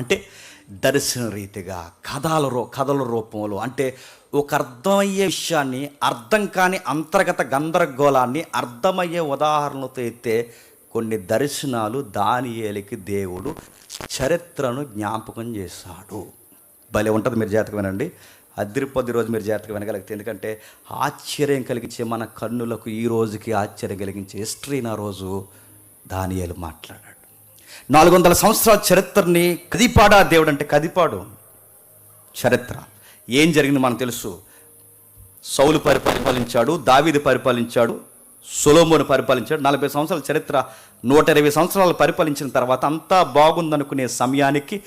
అంటే దర్శన రీతిగా కథల రూపంలో, అంటే ఒక అర్థమయ్యే విషయాన్ని, అర్థం కాని అంతర్గత గందరగోళాన్ని అర్థమయ్యే ఉదాహరణలతో అయితే కొన్ని దర్శనాలు దానియేలుకి దేవుడు చరిత్రను జ్ఞాపకం చేశాడు. భలే ఉంటుంది. మీరు జాతకం వినండి, అదిరిపోద్ది రోజు మీరు జాతకం వినగలిగితే. ఎందుకంటే ఆశ్చర్యం కలిగించే, మన కన్నులకు ఈ రోజుకి ఆశ్చర్యం కలిగించే హిస్టరీ నా రోజు దానియేలు మాట్లాడాడు. 400 సంవత్సరాల చరిత్రని కదిపాడా దేవుడు. అంటే కదిపాడు చరిత్ర. ఏం జరిగింది మనకు తెలుసు. సౌలు పరిపాలించాడు, దావీదు పరిపాలించాడు, సొలొమోను పరిపాలించాడు. 40 సంవత్సరాల చరిత్ర. 120 సంవత్సరాలు పరిపాలించిన తర్వాత అంతా బాగుందనుకునే సమయానికి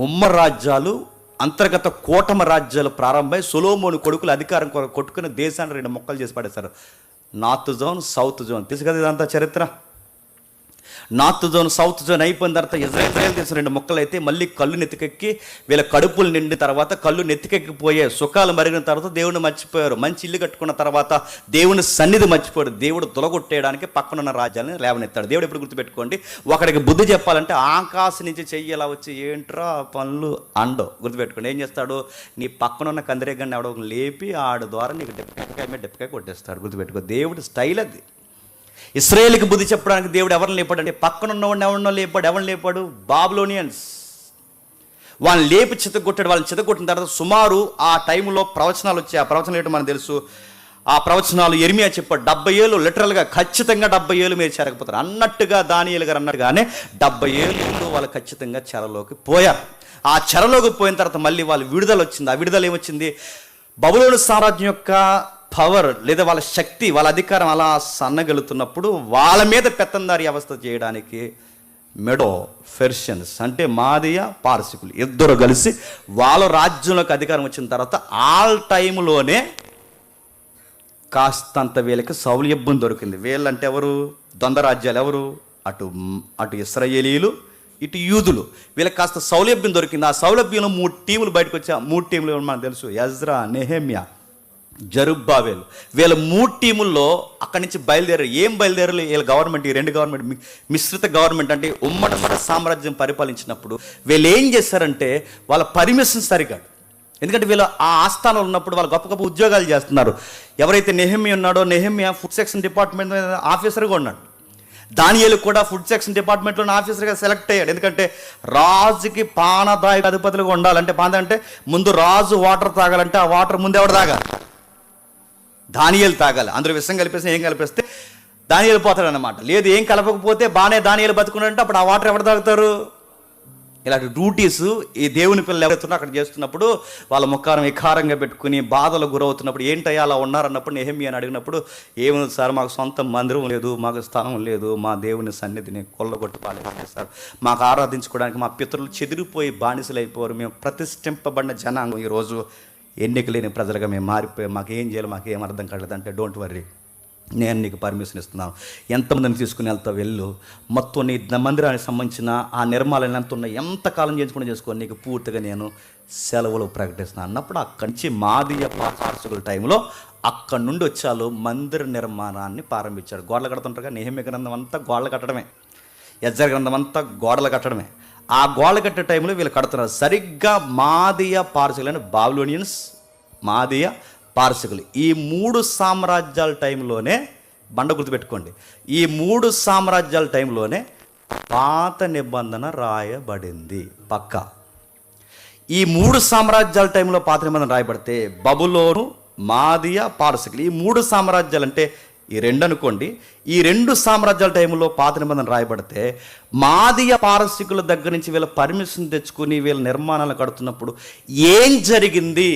ఉమ్మడి రాజ్యాలు, అంతర్గత కూటమి రాజ్యాలు ప్రారంభమై సొలొమోను కొడుకులు అధికారం కొట్టుకుని దేశాన్ని 2 ముక్కలు చేసి పడేశారు. North zone, south zone. తెలుసు కదా ఇదంతా చరిత్ర. నార్త్ జోన్, సౌత్ జోన్ అయిపోయిన తర్వాత ఇజ్రాయెల్ దేశం 2 ముక్కలు అయితే మళ్ళీ కళ్ళు నెత్తికెక్కి, వీళ్ళ కడుపులు నిండిన తర్వాత కళ్ళు నెత్తికెక్కిపోయే, సుఖాలు మరిగిన తర్వాత దేవుడిని మర్చిపోయారు. మంచి ఇల్లు కట్టుకున్న తర్వాత దేవుని సన్నిధి మర్చిపోయారు. దేవుడు తొలగొట్టేయడానికి పక్కనున్న రాజ్యాలను లేవనెత్తాడు. దేవుడు ఎప్పుడు గుర్తుపెట్టుకోండి, ఒకడికి బుద్ధి చెప్పాలంటే ఆకాశం నుంచి చెయ్యి ఎలా వచ్చి ఏంట్రా పనులు అండో గుర్తుపెట్టుకోండి. ఏం చేస్తాడు, నీ పక్కనున్న కందిరేగాన్ని ఎవడో లేపి ఆడు ద్వారా నీకు డెప్పకాయ కొట్టేస్తాడు. గుర్తుపెట్టుకో, దేవుడి స్టైల్ అది. ఇశ్రాయేలుకి బుద్ధి చెప్పడానికి దేవుడు ఎవరిని లేపాడు అంటే పక్కనున్నవాడిని ఎవరిని లేపాడు బాబిలోనియన్స్. వాళ్ళని లేపి చితగొట్టాడు. వాళ్ళని చితగొట్టిన తర్వాత సుమారు ఆ టైంలో ప్రవచనాలు వచ్చాయి. ఆ ప్రవచనాలు ఏంటో మనకు తెలుసు. ఆ ప్రవచనాలు యెరెమీయా చెప్పాడు. 70 ఏళ్ళు లిటరల్గా ఖచ్చితంగా 70 ఏళ్ళు మీరు చేరకపోతారు అన్నట్టుగా దానియేలు గారు అన్నట్టుగానే 70 ఏళ్ళు వాళ్ళు ఖచ్చితంగా చెరలోకి పోయారు. ఆ చెరలోకి పోయిన తర్వాత మళ్ళీ వాళ్ళు విడుదల వచ్చింది. ఆ విడుదల ఏమొచ్చింది, బబులోను సామ్రాజ్యం యొక్క పవర్ లేదా వాళ్ళ శక్తి, వాళ్ళ అధికారం అలా సన్నగలుగుతున్నప్పుడు వాళ్ళ మీద పెత్తందారి అవస్థ చేయడానికి మెడో ఫెర్షియన్స్ అంటే మాదియా పారసికులు ఇద్దరు కలిసి వాళ్ళ రాజ్యంలోకి అధికారం వచ్చిన తర్వాత ఆల్ టైంలోనే కాస్తంత వీళ్ళకి సౌలభ్యం దొరికింది. వీళ్ళంటే ఎవరు, ద్వంద్వ రాజ్యాలు ఎవరు, అటు ఇశ్రాయేలీలు, ఇటు యూదులు. వీళ్ళకి కాస్త సౌలభ్యం దొరికింది. ఆ సౌలభ్యంలో 3 టీములు బయటకు వచ్చా. 3 టీములు మనకు తెలుసు, ఎజ్రా, నెహెమ్యా, జరుబ్బాబెలు. వీళ్ళ 3 టీముల్లో అక్కడి నుంచి బయలుదేరారు. ఏం బయలుదేరారు, వీళ్ళ గవర్నమెంట్, ఈ 2 గవర్నమెంట్ మిశ్రిత గవర్నమెంట్ అంటే ఉమ్మడి సామ్రాజ్యం పరిపాలించినప్పుడు వీళ్ళు ఏం చేశారంటే వాళ్ళ పర్మిషన్ సరిగా, ఎందుకంటే వీళ్ళు ఆ ఆస్థానంలో ఉన్నప్పుడు వాళ్ళు గొప్ప గొప్ప ఉద్యోగాలు చేస్తున్నారు. ఎవరైతే నెహెమ్యా ఉన్నాడో, నెహెమ్యా ఫుడ్ సెక్షన్ డిపార్ట్మెంట్ ఆఫీసర్గా ఉన్నాడు. దానియేలు కూడా ఫుడ్ సెక్షన్ డిపార్ట్మెంట్లోని ఆఫీసర్గా సెలెక్ట్ అయ్యాడు. ఎందుకంటే రాజుకి పానదాయ అధిపతులుగా ఉండాలంటే, పాన అంటే ముందు రాజు వాటర్ తాగాలంటే ఆ వాటర్ ముందు ఎవరు తాగాలి, దానియేలు తాగాలి. అందులో విషం కలిపేస్తే, ఏం కలిపేస్తే దానియేలు పోతాడు అన్నమాట. లేదు ఏం కలపకపోతే బాగానే దానియేలు బతుకున్నాడంటే అప్పుడు ఆ వాటర్ ఎవరు తాగుతారు. ఇలాంటి డ్యూటీస్ ఈ దేవుని పిల్లలు ఎవరైతున్నా అక్కడ చేస్తున్నప్పుడు వాళ్ళ ముఖారం వికారంగా పెట్టుకుని బాధలు గురవుతున్నప్పుడు ఏంటయ్యా అలా ఉన్నారన్నప్పుడు నెహెమ్యా అని అడిగినప్పుడు, ఏముంది సార్, మాకు సొంత మందిరం లేదు, మాకు స్థలం లేదు, మా దేవుని సన్నిధిని కొల్లగొట్టి పాలేస్తారు, మాకు ఆరాధించుకోవడానికి మా పితరులు చెదిరిపోయి బానిసలు అయిపోయారు, మేము ప్రతిష్ఠింపబడిన జనాంగం ఈరోజు ఎన్నిక లేని ప్రజలుగా మేము మారిపోయాం, మాకు ఏం చేయాలి, మాకు ఏం అర్థం కాలేదు అంటే, డోంట్ వర్రీ, నేను నీకు పర్మిషన్ ఇస్తున్నాను, ఎంతమందిని తీసుకుని వెళ్తావు వెళ్ళు, మొత్తం నీ మందిరానికి సంబంధించిన ఆ నిర్మాణాలు ఎంత ఉన్నాయి, ఎంతకాలం చేసుకొని నీకు పూర్తిగా నేను సెలవులు ప్రకటిస్తున్నాను అన్నప్పుడు అక్కడి నుంచి మాదియ పారసికుల టైంలో అక్కడి నుండి వచ్చాలు మందిర నిర్మాణాన్ని ప్రారంభించాడు. గోడలు కడుతుంటారుగా, నెహెమ్యా గ్రంథం అంతా గోడలు కట్టడమే, ఎజ్రా గ్రంథం అంతా గోడలు కట్టడమే. ఆ గోడలు కట్టే టైంలో వీళ్ళు కడుతున్నారు. సరిగ్గా మాదియ పారసికులు అని బాబిలోనియన్స్, మాదియ పారసికులు, ఈ 3 సామ్రాజ్యాల టైంలోనే, బండ గుర్తుపెట్టుకోండి, ఈ 3 సామ్రాజ్యాల టైంలోనే పాత నిబంధన రాయబడింది. పక్కా ఈ 3 సామ్రాజ్యాల టైంలో పాత నిబంధన రాయబడితే బబులోను, మాదియా, పారసికులు, ఈ 3 సామ్రాజ్యాలు అంటే ఈ 2 అనుకోండి, ఈ 2 సామ్రాజ్యాల టైంలో పాత నిబంధన రాయబడితే మాదియ పారసికుల దగ్గర నుంచి వీళ్ళ పర్మిషన్ తెచ్చుకుని వీళ్ళ నిర్మాణాలు కడుతున్నప్పుడు ఏం జరిగింది,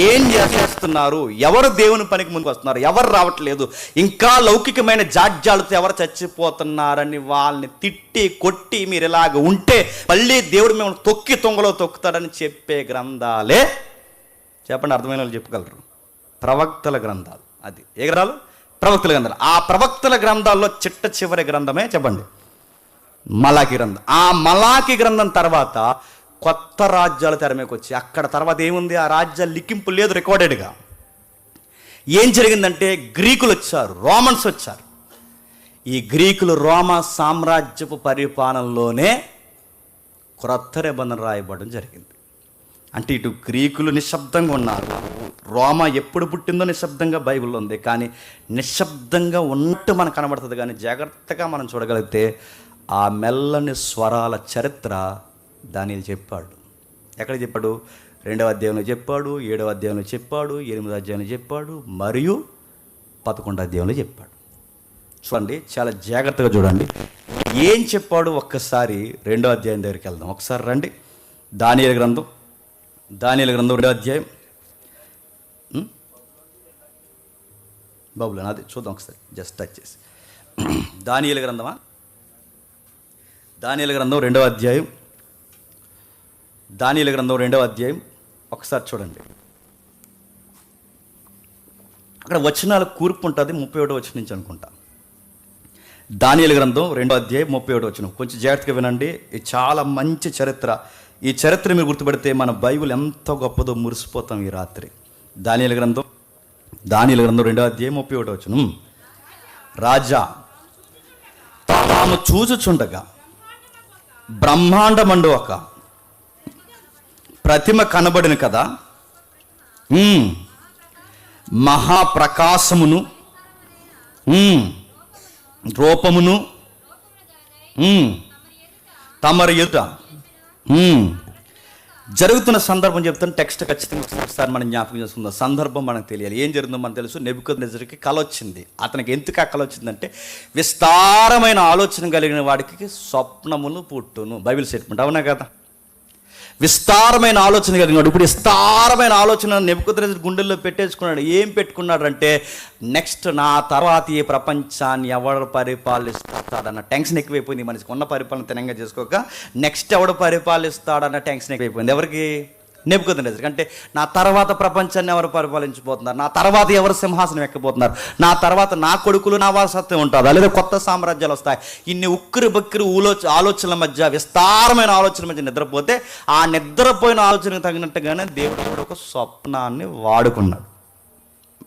ఏం చేస్తున్నారు, ఎవరు దేవుని పనికి ముందుకు వస్తున్నారు, ఎవరు రావట్లేదు, ఇంకా లౌకికమైన జాడ్యాలతో ఎవరు చచ్చిపోతున్నారని వాళ్ళని తిట్టి కొట్టి మీరు ఇలాగ ఉంటే మళ్ళీ దేవుడు మిమ్మల్ని తొక్కి తొంగలో తొక్కుతాడని చెప్పే గ్రంథాలే. చెప్పండి, అర్థమైన వాళ్ళు చెప్పగలరు. ప్రవక్తల గ్రంథాలు. అది ఏ గ్రంథాలు? ప్రవక్తల గ్రంథాలు. ఆ ప్రవక్తల గ్రంథాల్లో చిట్ట చివరి గ్రంథమే చెప్పండి, మలాకి గ్రంథం. ఆ మలాకి గ్రంథం తర్వాత కొత్త రాజ్యాల తెర మీదకి వచ్చి అక్కడ తర్వాత ఏముంది, ఆ రాజ్యాల లిఖింపు లేదు రికార్డెడ్గా. ఏం జరిగిందంటే గ్రీకులు వచ్చారు, రోమన్స్ వచ్చారు. ఈ గ్రీకులు రోమా సామ్రాజ్యపు పరిపాలనలోనే క్రొత్త నిబంధన రాయబడడం జరిగింది. అంటే ఇటు గ్రీకులు నిశ్శబ్దంగా ఉన్నారు, రోమా ఎప్పుడు పుట్టిందో నిశ్శబ్దంగా బైబిల్లో ఉంది, కానీ నిశ్శబ్దంగా ఉన్నట్టు మనకు కనబడుతుంది. కానీ జాగ్రత్తగా మనం చూడగలిగితే ఆ మెల్లని స్వరాల చరిత్ర దానియేలు చెప్పాడు. ఎక్కడ చెప్పాడు? 2వ అధ్యాయంలో చెప్పాడు, 7వ అధ్యాయంలో చెప్పాడు, 8వ అధ్యాయంలో చెప్పాడు, మరియు 11వ అధ్యాయంలో చెప్పాడు. చూడండి, చాలా జాగ్రత్తగా చూడండి ఏం చెప్పాడు. ఒక్కసారి 2వ అధ్యాయం దగ్గరికి వెళ్దాం. ఒకసారి రండి. దానియేలు గ్రంథం 2వ అధ్యాయం. బాబులు నాది చూద్దాం ఒకసారి, జస్ట్ టచ్ చేసి. దానియేలు గ్రంథం 2వ అధ్యాయం. దానియేలు గ్రంథం 2వ అధ్యాయం ఒకసారి చూడండి. అక్కడ వచనాల కూర్పు ఉంటుంది. 31వ వచనం నుంచి అనుకుంటా. దానియేలు గ్రంథం 2వ అధ్యాయం 31వ వచనం. కొంచెం జాగ్రత్తగా వినండి. ఇది చాలా మంచి చరిత్ర. ఈ చరిత్ర మీరు గుర్తుపెడితే మన బైబిల్ ఎంత గొప్పదో మురిసిపోతాం ఈ రాత్రి. దానియేలు గ్రంథం 2వ అధ్యాయం 31వ వచనం. రాజా తాము చూచుచుండగా బ్రహ్మాండమండు ఒక ప్రతిమ కనబడిన కదా, మహాప్రకాశమును రూపమును తమరి ఎదుట జరుగుతున్న సందర్భం చెప్తాను. టెక్స్ట్ ఖచ్చితంగా ఒకసారి మనం జ్ఞాపకం చేసుకుందాం. సందర్భం మనకు తెలియాలి. ఏం జరుగుతుందో మనకు తెలుసు. నెబుకద్నెజరుకి కల వచ్చింది. అతనికి ఎందుకు ఆ కల వచ్చిందంటే, విస్తారమైన ఆలోచన కలిగిన వాడికి స్వప్నములు పుట్టును. బైబిల్ స్టేట్మెంట్, అవునా కదా? విస్తారమైన ఆలోచన కలిగినాడు. ఇప్పుడు విస్తారమైన ఆలోచన నెబుకద్నెజరు గుండెల్లో పెట్టేసుకున్నాడు. ఏం పెట్టుకున్నాడు అంటే, నెక్స్ట్ నా తర్వాత ఈ ప్రపంచాన్ని ఎవడు పరిపాలిస్తాడన్న టెన్షన్ ఎక్కువైపోయింది మనిషికి. ఉన్న పరిపాలన తినంగా చేసుకోక నెక్స్ట్ ఎవడు పరిపాలిస్తాడన్న టెన్షన్ ఎక్కువైపోయింది. ఎవరికి? నెబుకద్నెజరుకి. అంటే నా తర్వాత ప్రపంచాన్ని ఎవరు పరిపాలించబోతున్నారు, నా తర్వాత ఎవరు సింహాసనం ఎక్కబోతున్నారు, నా తర్వాత నా కొడుకులు నా వారసత్వం ఉంటుందా, లేదా కొత్త సామ్రాజ్యాలు వస్తాయి. ఇన్ని ఉక్కిరి బక్కిరి ఆలోచనల మధ్య, విస్తారమైన ఆలోచనల మధ్య నిద్రపోతే, ఆ నిద్రపోయిన ఆలోచనకు తగినట్టుగానే దేవుడు ఒక స్వప్నాన్ని వాడుకున్నాడు.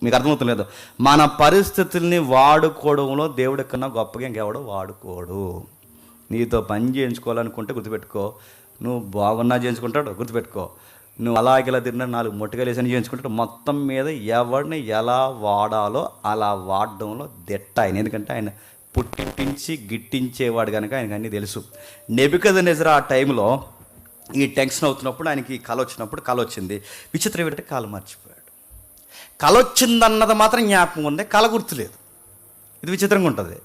మీకు అర్థమవుతలేదు? మన పరిస్థితుల్ని వాడుకోవడంలో దేవుడి కన్నా గొప్పగా ఇంకెవడో వాడుకోడు. నీతో పని చేయించుకోవాలనుకుంటే గుర్తుపెట్టుకో, నువ్వు బాగున్నా చేయించుకుంటాడు. గుర్తుపెట్టుకో, నువ్వు అలాగేలా తిన్నా 4 మొట్టకాయలు వేసని చేయించుకుంటాడు. మొత్తం మీద ఎవరిని ఎలా వాడాలో అలా వాడడంలో దిట్ట ఆయన. ఎందుకంటే ఆయన పుట్టించి గిట్టించేవాడు కనుక ఆయనకు అన్నీ తెలుసు. నెబుకద్నెజరు ఆ టైంలో ఈ టెన్షన్ అవుతున్నప్పుడు, ఆయనకి కల వచ్చినప్పుడు, కల వచ్చింది. విచిత్రం ఏంటంటే కల మర్చిపోయాడు. కల వచ్చిందన్నది మాత్రం జ్ఞాపకం ఉంది, కల గుర్తులేదు. ఇది విచిత్రంగా ఉంటుంది.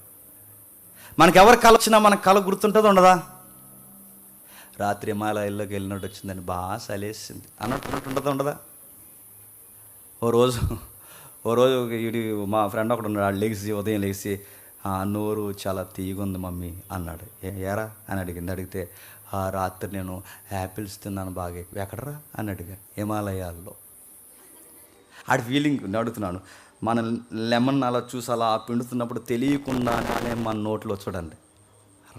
మనకి ఎవరు కల వచ్చినా మనకు కల గుర్తుంటుంది, ఉండదా? రాత్రి హిమాలయాల్లోకి వెళ్ళినట్టు వచ్చిందని బాగా సలేసింది అన్నట్టు ఉంటుందా, ఉండదా? ఓ రోజు ఇది మా ఫ్రెండ్ ఒకడు ఉన్నాడు. ఉదయం లేచి నోరు చాలా తీగుంది మమ్మీ అన్నాడు. ఏరా అని అడిగితే, రాత్రి నేను యాపిల్స్ తిన్నాను బాగా. ఎక్కడరా అని అడిగా. హిమాలయాల్లో. ఆడి ఫీలింగ్ అడుగుతున్నాను. మన లెమన్ అలా చూసి అలా పిండుతున్నప్పుడు తెలియకుండానే మన నోట్లో చూడండి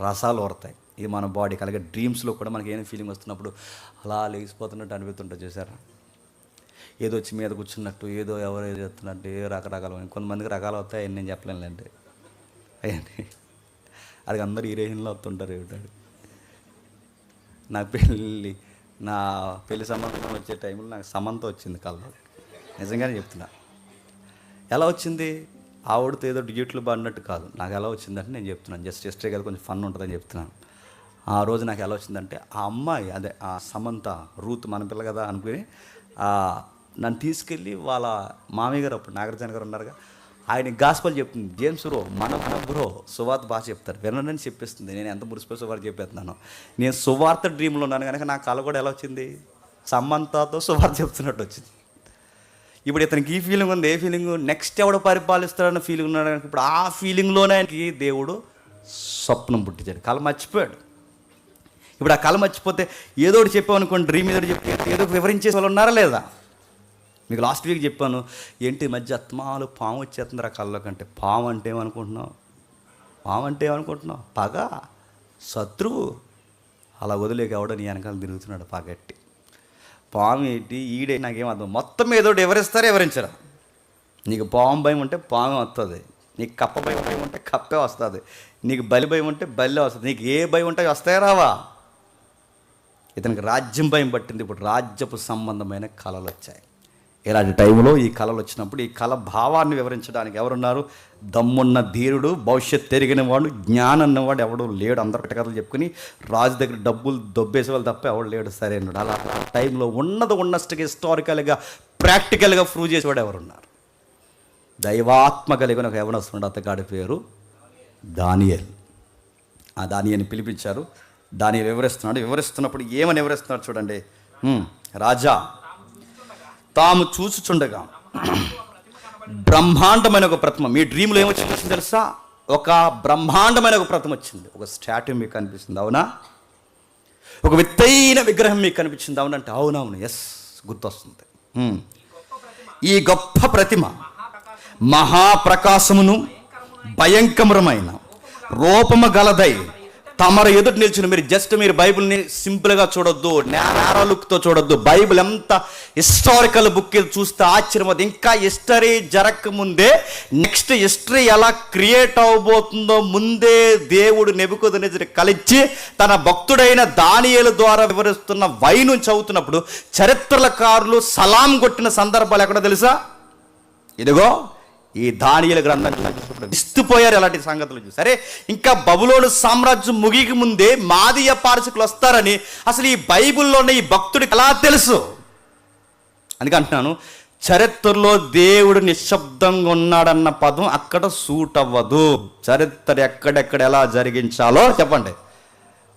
రసాలు వరతాయి. ఇది మన బాడీకి. అలాగే డ్రీమ్స్లో కూడా మనకి ఏమైనా ఫీలింగ్ వస్తున్నప్పుడు అలా లేచిపోతున్నట్టు అనిపిస్తుంటుంది. చూసారా? ఏదో వచ్చి మీద కూర్చున్నట్టు, ఏదో ఎవరో చేస్తున్నట్టు, ఏ రకరకాలు. కొంతమందికి రకాలు వస్తాయి, నేను చెప్పలేనులేండి అయ్యండి. అది అందరూ ఈ రేంజ్లో వస్తుంటారు. ఏమిటాడు నా పెళ్ళి సంబంధం వచ్చే టైంలో నాకు సమంత వచ్చింది కళ్ళలో. నిజంగానే చెప్తున్నా. ఎలా వచ్చింది? ఆవిడతో ఏదో డిజిట్లు పడినట్టు కాదు. నాకు ఎలా వచ్చిందంటే నేను చెప్తున్నాను, జస్ట్ హిస్టరీ కదా, కొంచెం ఫన్ ఉంటుందని చెప్తున్నాను. ఆ రోజు నాకు ఎలా వచ్చిందంటే, ఆ అమ్మాయి, అదే ఆ సమంత, రూత్ మన పిల్ల కదా అనుకుని నన్ను తీసుకెళ్ళి వాళ్ళ మామయ్య గారు, అప్పుడు నాగార్జున గారు ఉన్నారుగా, ఆయన గాస్పల్ చెప్తుంది. జేమ్స్ మన బ్రో సువార్త బాగా చెప్తారు, వినని చెప్పేస్తుంది. నేను ఎంత మురిసిపోయి సువార్త చెప్పేస్తున్నాను. నేను సువార్త డ్రీమ్లో ఉన్నాను కనుక నా కళ కూడా ఎలా వచ్చింది? సమంతతో సువార్త చెప్తున్నట్టు వచ్చింది. ఇప్పుడు ఇతనికి ఈ ఫీలింగ్ ఉంది. ఏ ఫీలింగ్? నెక్స్ట్ ఎవడో పరిపాలిస్తాడన్న ఫీలింగ్ ఉన్నాడు కనుక ఇప్పుడు ఆ ఫీలింగ్లోనే ఆయనకి దేవుడు స్వప్నం పుట్టించాడు. కళ మర్చిపోయాడు. ఇప్పుడు ఆ కళ మర్చిపోతే ఏదో ఒకటి చెప్పామనుకోండి, డ్రీమ్ ఏదో చెప్తే ఏదో వివరించే వాళ్ళు ఉన్నారా లేదా? మీకు లాస్ట్ వీక్ చెప్పాను, ఏంటి మధ్య ఆత్మాలు పాము వచ్చేస్తుంది ఆ కళ్ళలో కంటే. పాము అంటే ఏమనుకుంటున్నావు? పగ, శత్రువు. అలా వదిలేక ఎవడో నీ వెనకాల తిరుగుతున్నాడు పగట్టి. పాము ఏంటి, ఈడే, నాకేం అర్థం. మొత్తం ఏదో ఎవరించరా. నీకు పాము భయం ఉంటే పాము వస్తుంది, నీకు కప్ప భయం ఉంటే కప్పే వస్తుంది, నీకు బలి భయం ఉంటే బల్లే వస్తుంది. నీకు ఏ భయం ఉంటే వస్తాయా రావా? ఇతనికి రాజ్యం భయం పట్టింది. ఇప్పుడు రాజ్యపు సంబంధమైన కళలు వచ్చాయి. ఇలాంటి టైంలో ఈ కళలు వచ్చినప్పుడు ఈ కళ భావాన్ని వివరించడానికి ఎవరున్నారు? దమ్మున్న ధీరుడు, భవిష్యత్తు ఎరిగిన వాడు, జ్ఞానం అన్నవాడు ఎవడు లేడు. అందరూ కథలు చెప్పుకుని రాజు దగ్గర డబ్బులు దొబ్బేసే వాళ్ళు తప్ప ఎవడు లేడు సరైనడు. అలా టైంలో ఉన్నట్టుగా హిస్టారికల్గా ప్రాక్టికల్గా ప్రూవ్ చేసేవాడు ఎవరున్నారు? దైవాత్మ కలిగిన ఒక యవనస్తుడు, అతగాడి పేరు దానియేలు. ఆ దానియేలుని పిలిపించారు. దానియేలు వివరిస్తున్నప్పుడు ఏమని వివరిస్తున్నాడు చూడండి. రాజా తాము చూచుచుండగా బ్రహ్మాండమైన ఒక ప్రతిమ, మీ డ్రీమ్లో ఏమొచ్చింది తెలుసా? ఒక బ్రహ్మాండమైన ఒక ప్రతిమ వచ్చింది. ఒక స్టాట్యూ మీకు కనిపిస్తుంది, అవునా? ఒక విత్తైన విగ్రహం మీకు కనిపించింది, అవునంటే అవునవును, ఎస్, గుర్తొస్తుంది. ఈ గొప్ప ప్రతిమ మహాప్రకాశమును భయంకరమైన రూపము గలదై తమరు ఎదుటి నిల్చుని. మీరు బైబిల్ని సింపుల్గా చూడొద్దు, నేరా లుక్తో చూడొద్దు. బైబిల్ ఎంత హిస్టారికల్ బుక్ చూస్తే ఆశ్చర్యం. ఇంకా హిస్టరీ జరగకముందే నెక్స్ట్ హిస్టరీ ఎలా క్రియేట్ అవబోతుందో ముందే దేవుడు నెబుకద్నెజరు కలిచి తన భక్తుడైన దానియేలు ద్వారా వివరిస్తున్న వైను చదువుతున్నప్పుడు చరిత్రకారులు సలాం కొట్టిన సందర్భాలు ఎక్కడో తెలుసా? ఇదిగో ఈ దానియేలు గ్రంథం ఇస్తుపోయారు. ఎలాంటి సంగతులు చూసి సరే, ఇంకా బబులోను సామ్రాజ్యం ముగికి ముందే మాదీయ పారసికులు వస్తారని అసలు ఈ బైబిల్లోనే ఈ భక్తుడికి ఎలా తెలుసు? అందుకే అంటున్నాను, చరిత్రలో దేవుడు నిశ్శబ్దంగా ఉన్నాడన్న పదం అక్కడ సూట్ అవ్వదు. చరిత్ర ఎక్కడెక్కడ ఎలా జరిగించాలో చెప్పండి.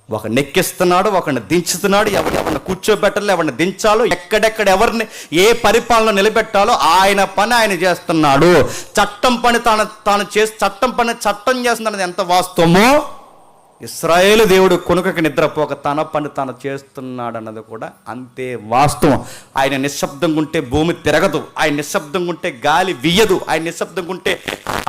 ఒకరిని ఎక్కిస్తున్నాడు, ఒకరిని దించుతున్నాడు, ఎవరిని కూర్చోబెట్టాలో, ఎవరిని దించాలో, ఎక్కడెక్కడ ఎవరిని ఏ పరిపాలన నిలబెట్టాలో ఆయన పని ఆయన చేస్తున్నాడు. చట్టం పని చట్టం చేస్తున్నది ఎంత వాస్తవమో, ఇశ్రాయేలు దేవుడు కొనుకకి నిద్రపోక తన పని తాను చేస్తున్నాడు అన్నది కూడా అంతే వాస్తవం. ఆయన నిశ్శబ్దంగా ఉంటే భూమి తిరగదు, ఆయన నిశ్శబ్దంగా ఉంటే గాలి వీయదు, ఆయన నిశ్శబ్దంగా ఉంటే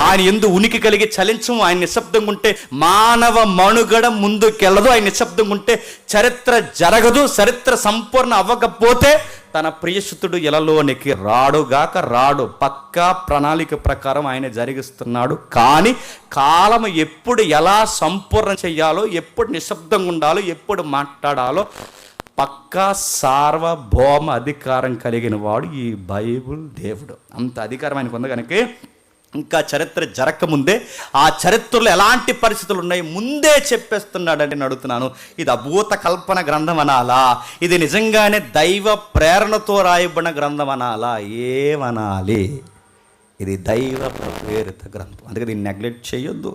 ఆయన ఎందు ఉనికి కలిగి చలించము, ఆయన నిశ్శబ్దంగా ఉంటే మానవ మనుగడ ముందుకెళ్ళదు, ఆయన నిశ్శబ్దంగా ఉంటే చరిత్ర జరగదు. చరిత్ర సంపూర్ణ అవ్వకపోతే తన ప్రియసుతుడు ఇలలోనికి రాడు. పక్కా ప్రణాళిక ప్రకారం ఆయన జరిగిస్తున్నాడు. కానీ కాలం ఎప్పుడు ఎలా సంపూర్ణ చెయ్యాలో, ఎప్పుడు నిశ్శబ్దంగా ఉండాలో, ఎప్పుడు మాట్లాడాలో పక్కా సార్వభౌమ అధికారం కలిగిన వాడు ఈ బైబిల్ దేవుడు. అంత అధికారం ఆయనకు ఉంది కనుక ఇంకా చరిత్ర జరగకముందే ఆ చరిత్రలో ఎలాంటి పరిస్థితులు ఉన్నాయి ముందే చెప్పేస్తున్నాడంటే నేను అడుగుతున్నాను, ఇది అభూత కల్పన గ్రంథం అనాలా? ఇది నిజంగానే దైవ ప్రేరణతో రాయబడిన గ్రంథం అనాలా? ఏమనాలి? ఇది దైవ ప్రేరిత గ్రంథం. అందుకే దీన్ని నెగ్లెక్ట్ చేయొద్దు,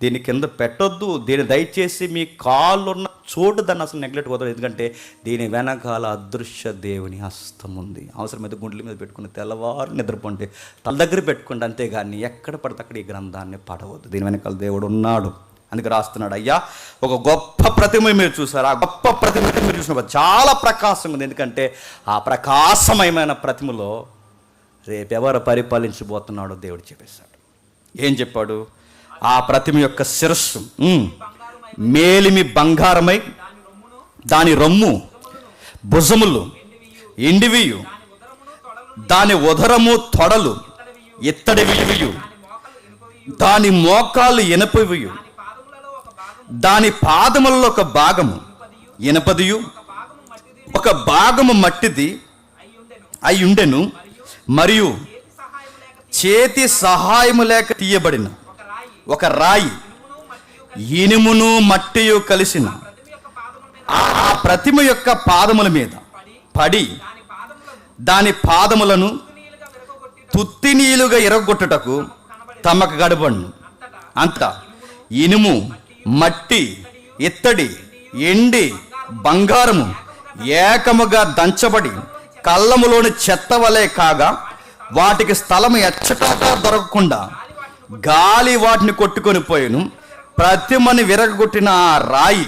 దీని కింద పెట్టొద్దు. దీన్ని దయచేసి మీ కాళ్ళు ఉన్న చోటు దాన్ని అసలు నెగ్లెక్ట్ వదలదు. ఎందుకంటే దీని వెనకాల అదృశ్య దేవుని హస్తం ఉంది. అవసరమైతే గుండెల మీద పెట్టుకుని తెల్లవారు నిద్రపోండి, తల దగ్గర పెట్టుకోండి, అంతేగాని ఎక్కడ పడితే అక్కడ ఈ గ్రంథాన్ని పడవద్దు. దీని వెనకాల దేవుడు ఉన్నాడు. అందుకే రాస్తున్నాడు, అయ్యా ఒక గొప్ప ప్రతిమ మీరు చూసారు, ఆ గొప్ప ప్రతిమ మీరు చూసినప్పుడు చాలా ప్రకాశం ఉంది. ఎందుకంటే ఆ ప్రకాశమయమైన ప్రతిమలో రేపెవరు పరిపాలించబోతున్నాడో దేవుడు చెప్పేశాడు. ఏం చెప్పాడు? ఆ ప్రతిమ యొక్క శిరస్సు మేలిమి బంగారమై, దాని రొమ్ము భుజములు ఎండివియు, దాని ఉదరము తొడలు ఇత్తడివియు, దాని మోకాలు ఇనపవియు, దాని పాదములలో ఒక భాగము ఇనపదియు, ఒక భాగము మట్టిది అయ్యుండెను, మరియు చేతి సహాయము లేక తీయబడిన ఒక రాయి ఇనుమును మట్టియు కలిసిన ఆ ప్రతిమ యొక్క పాదముల మీద పడి దాని పాదములను తుత్తినీలుగా ఇరగొట్టుటకు తమకు గడబడును. అంతా ఇనుము, మట్టి, ఇత్తడి, ఎండి, బంగారము ఏకముగా దంచబడి కళ్ళములోని చెత్త వలె కాగా, వాటికి స్థలము ఎచ్చటగా దొరకకుండా గాలి వాటిని కొట్టుకొని పోయిను. ప్రతిమని విరగొట్టిన ఆ రాయి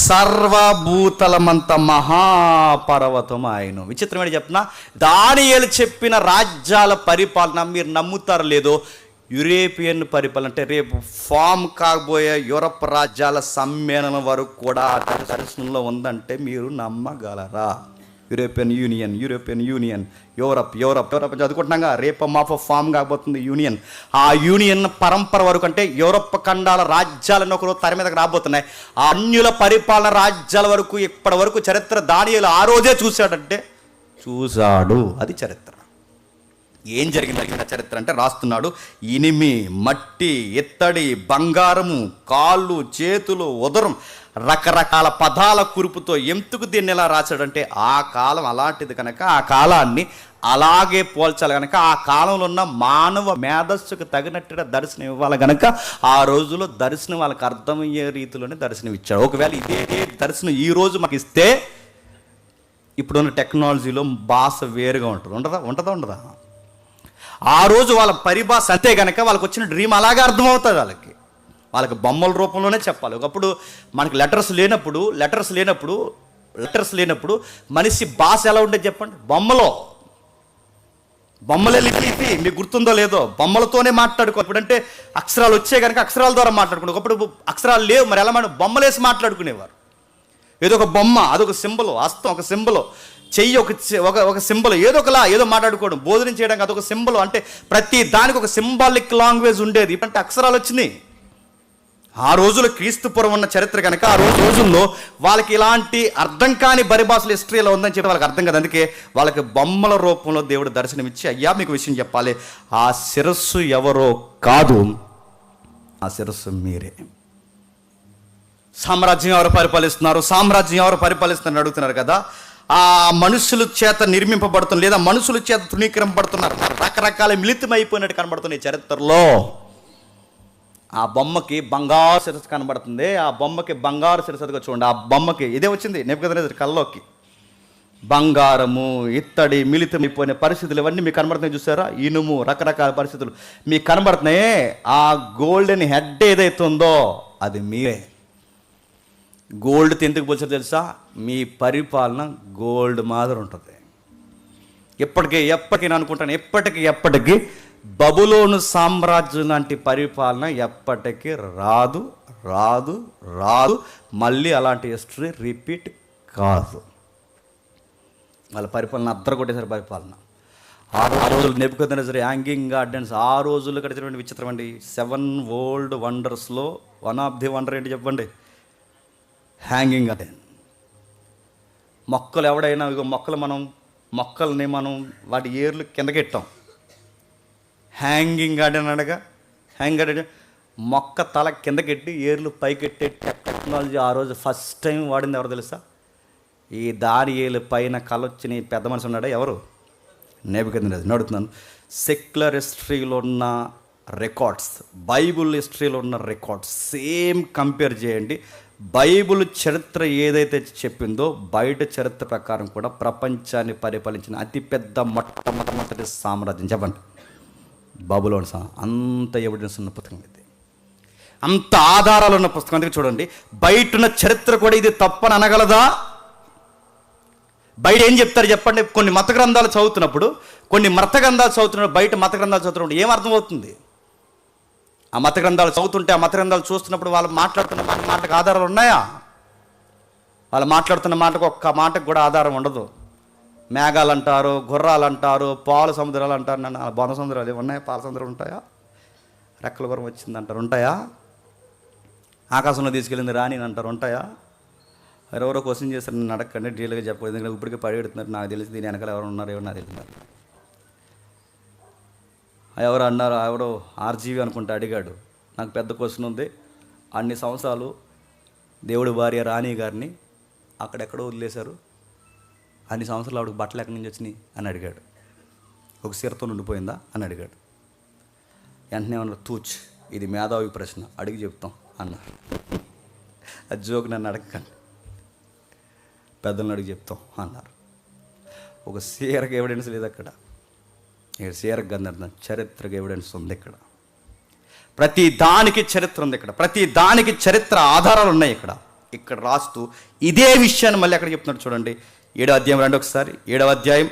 సర్వభూతలమంత మహాపర్వతం ఆయన. విచిత్రమైన చెప్తున్నా, దానియేలు చెప్పిన రాజ్యాల పరిపాలన మీరు నమ్ముతారు లేదో, యూరోపియన్ పరిపాలన అంటే రేపు ఫామ్ కాబోయే యూరప్ రాజ్యాల సమ్మేళనం వరకు కూడా దర్శనంలో ఉందంటే మీరు నమ్మగలరా? యూరోపియన్ యూనియన్, యూరప్ చదువుకుంటున్నాగా, రేపు మాఫ్ ఫామ్ కాబోతుంది యూనియన్. ఆ యూనియన్ పరంపర వరకు అంటే యూరప్ ఖండాల రాజ్యాలను ఒకరోజు తెర మీదకి రాబోతున్నాయి. ఆ అన్యుల పరిపాలన రాజ్యాల వరకు ఇప్పటి వరకు చరిత్ర దానియేలు ఆ రోజే చూశాడు. అది చరిత్ర. ఏం జరిగింది చరిత్ర అంటే రాస్తున్నాడు. ఇనిమి, మట్టి, ఇత్తడి, బంగారము, కాళ్ళు, చేతులు, ఉదరం, రకరకాల పదాల కురుపుతో ఎందుకు దీన్ని ఎలా రాశాడంటే ఆ కాలం అలాంటిది కనుక ఆ కాలాన్ని అలాగే పోల్చాలి కనుక ఆ కాలంలో ఉన్న మానవ మేధస్సుకు తగినట్టుగా దర్శనం ఇవ్వాలి కనుక ఆ రోజులో దర్శనం వాళ్ళకి అర్థమయ్యే రీతిలోనే దర్శనం ఇచ్చాడు. ఒకవేళ ఇదే దర్శనం ఈ రోజు మాకు ఇస్తే ఇప్పుడున్న టెక్నాలజీలో భాష వేరుగా ఉంటుంది. ఉంటుందా? ఆ రోజు వాళ్ళ పరిభాష అంతే కనుక వాళ్ళకి వచ్చిన డ్రీమ్ అలాగే అర్థమవుతుంది. వాళ్ళకి బొమ్మల రూపంలోనే చెప్పాలి. ఒకప్పుడు మనకి లెటర్స్ లేనప్పుడు మనిషి భాష ఎలా ఉండేది చెప్పండి? బొమ్మలే లిపి మీకు గుర్తుందో లేదో, బొమ్మలతోనే మాట్లాడుకో. ఇప్పుడంటే అక్షరాలు వచ్చే కనుక అక్షరాల ద్వారా మాట్లాడుకునే. ఒకప్పుడు అక్షరాలు లేవు, మరి ఎలా బొమ్మలేసి మాట్లాడుకునేవారు. ఏదో ఒక బొమ్మ, అదొక సింబల్, హస్తం ఒక సింబల్, చెయ్యి ఒక సింబల్, ఏదో మాట్లాడుకోవడం, బోధన చేయడానికి అదొక సింబల్. అంటే ప్రతి దానికి ఒక సింబాలిక్ లాంగ్వేజ్ ఉండేది. ఇప్పుడంటే అక్షరాలు వచ్చినాయి. ఆ రోజుల్లో క్రీస్తుపురం ఉన్న చరిత్ర కనుక ఆ రోజుల్లో వాళ్ళకి ఇలాంటి అర్థం కాని పరిభాషలు హిస్టరీలో ఉందని చెప్పి వాళ్ళకి అర్థం కదా. అందుకే వాళ్ళకి బొమ్మల రూపంలో దేవుడు దర్శనమిచ్చి, అయ్యా మీకు విషయం చెప్పాలి, ఆ శిరస్సు ఎవరో కాదు, ఆ శిరస్సు మీరే. సామ్రాజ్యం ఎవరు పరిపాలిస్తున్నారు అడుగుతున్నారు కదా. ఆ మనుషుల చేత నిర్మింపబడుతున్నారు లేదా మనుషుల చేత తృణీకరింపబడుతున్నారు. రకరకాల మిళితమైపోయినట్టు కనబడుతున్నాయి చరిత్రలో. ఆ బొమ్మకి బంగారు శిరస్సు కనబడుతుంది. ఆ బొమ్మకి బంగారు శిరస్సు చూడండి. ఆ బొమ్మకి ఇదే వచ్చింది నెబుకద్నెజరు కల్లోకి. బంగారము, ఇత్తడి మిళితమైపోయిన పరిస్థితులు ఇవన్నీ మీకు కనబడుతున్నాయి. చూసారా? ఇనుము, రకరకాల పరిస్థితులు మీకు కనబడుతున్నాయి. ఆ గోల్డెన్ హెడ్ ఏదైతే ఉందో అది మీరే. గోల్డ్ ఎందుకు పోల్చారు తెలుసా? మీ పరిపాలన గోల్డ్ మాదిరి ఉంటుంది. ఎప్పటికీ నేను అనుకుంటాను, ఎప్పటికీ బబులోను సామ్రాజ్యం లాంటి పరిపాలన ఎప్పటికీ రాదు. మళ్ళీ అలాంటి హిస్టరీ రిపీట్ కాదు. వాళ్ళ పరిపాలన అద్దరు కొట్టేసారు. పరిపాలన ఆ రోజులు నెబుకద్నెజరు హ్యాంగింగ్ గార్డెన్స్ ఆ రోజుల్లో కట్టినటువంటి విచిత్రం అండి. 7 వరల్డ్ వండర్స్లో వన్ ఆఫ్ ది వండర్ ఏంటి చెప్పండి? Hanging garden. మొక్కలు ఎవడైనా మొక్కల్ని మనం వాటి ఏర్లు కిందకెట్టాం. హ్యాంగింగ్ గార్డెన్ హ్యాంగింగ్ గార్డెన్ మొక్క తల కిందకెట్టి ఏర్లు పైకెట్టే టెక్నాలజీ ఆ రోజు ఫస్ట్ టైం వాడింది ఎవరు తెలుసా? ఈ దానియేలు పైన కలొచ్చిన పెద్ద మనిషి ఉన్నాడా? ఎవరు? నెబుకద్నెజరు. అడుగుతున్నాను, సెక్యులర్ హిస్టరీలో ఉన్న రికార్డ్స్, బైబుల్ హిస్టరీలో ఉన్న రికార్డ్స్ సేమ్ కంపేర్ చేయండి. బైబుల్ చరిత్ర ఏదైతే చెప్పిందో బయట చరిత్ర ప్రకారం కూడా ప్రపంచాన్ని పరిపాలించిన అతిపెద్ద మొట్టమొదటి సామ్రాజ్యం చెప్పండి, బబులోను. అంత ఎవిడెన్స్ ఉన్న పుస్తకం ఇది, అంత ఆధారాలు ఉన్న పుస్తకం. అందుకే చూడండి, బయటున్న చరిత్ర కూడా ఇది తప్పని అనగలదా? బయట ఏం చెప్తారు చెప్పండి? కొన్ని మత గ్రంథాలు చదువుతున్నప్పుడు బయట మత గ్రంథాలు చదువుతున్నప్పుడు ఏం అర్థమవుతుంది? ఆ మత గ్రంథాలు చదువుతుంటే, ఆ మత గ్రంథాలు చూస్తున్నప్పుడు వాళ్ళు మాట్లాడుతున్న మాటకు ఆధారాలు ఉన్నాయా? వాళ్ళు మాట్లాడుతున్న మాటకు ఒక్క మాటకు కూడా ఆధారం ఉండదు. మేఘాలు అంటారు, గుర్రాలు అంటారు, పాల సముద్రాలు అంటారు. నన్ను బొన సముద్రాలు ఏమన్నాయా? పాల సముద్రం ఉంటాయా? రెక్కల గురం వచ్చిందంటారు, ఉంటాయా? ఆకాశంలో తీసుకెళ్ళింది రాని అంటారు, ఉంటాయా? ఎవరో క్వశ్చన్ చేస్తారు, నన్ను అడగండి, డీల్గా చెప్పలేదు. ఎందుకంటే ఇప్పటికే పరిగెడుతున్నారు. నాకు తెలిసి దీని వెనకాల ఎవరు ఉన్నారు, ఎవరు నాకు తెలియదు. ఎవరు అన్నారు, ఎవడో ఆర్జీవి అనుకుంటా అడిగాడు. నాకు పెద్ద క్వశ్చన్ ఉంది. అన్ని సంవత్సరాలు దేవుడి భార్య రాణి గారిని అక్కడెక్కడో వదిలేశారు, అన్ని సంవత్సరాలు ఆవిడకి బట్టలు ఎక్కడి నుంచి వచ్చినాయి అని అడిగాడు. ఒక సీరతో ఉండిపోయిందా అని అడిగాడు. వెంటనే ఏమన్నా తూచ్, ఇది మేధావి ప్రశ్న, అడిగి చెప్తాం అన్నారు. అది జోక్, నన్ను అడగకండి, పెద్దలను అడిగి చెప్తాం అన్నారు. ఒక సీరకు ఎవిడెన్స్ లేదు అక్కడ. సీరకు గంధ చరిత్రకు ఎవిడెన్స్ ఉంది ఇక్కడ. ప్రతి దానికి చరిత్ర ఉంది ఇక్కడ. ప్రతి దానికి చరిత్ర ఆధారాలు ఉన్నాయి ఇక్కడ రాస్తూ ఇదే విషయాన్ని మళ్ళీ ఎక్కడ చెప్తున్నాడు చూడండి. 7వ అధ్యాయం రండి ఒకసారి. 7వ అధ్యాయం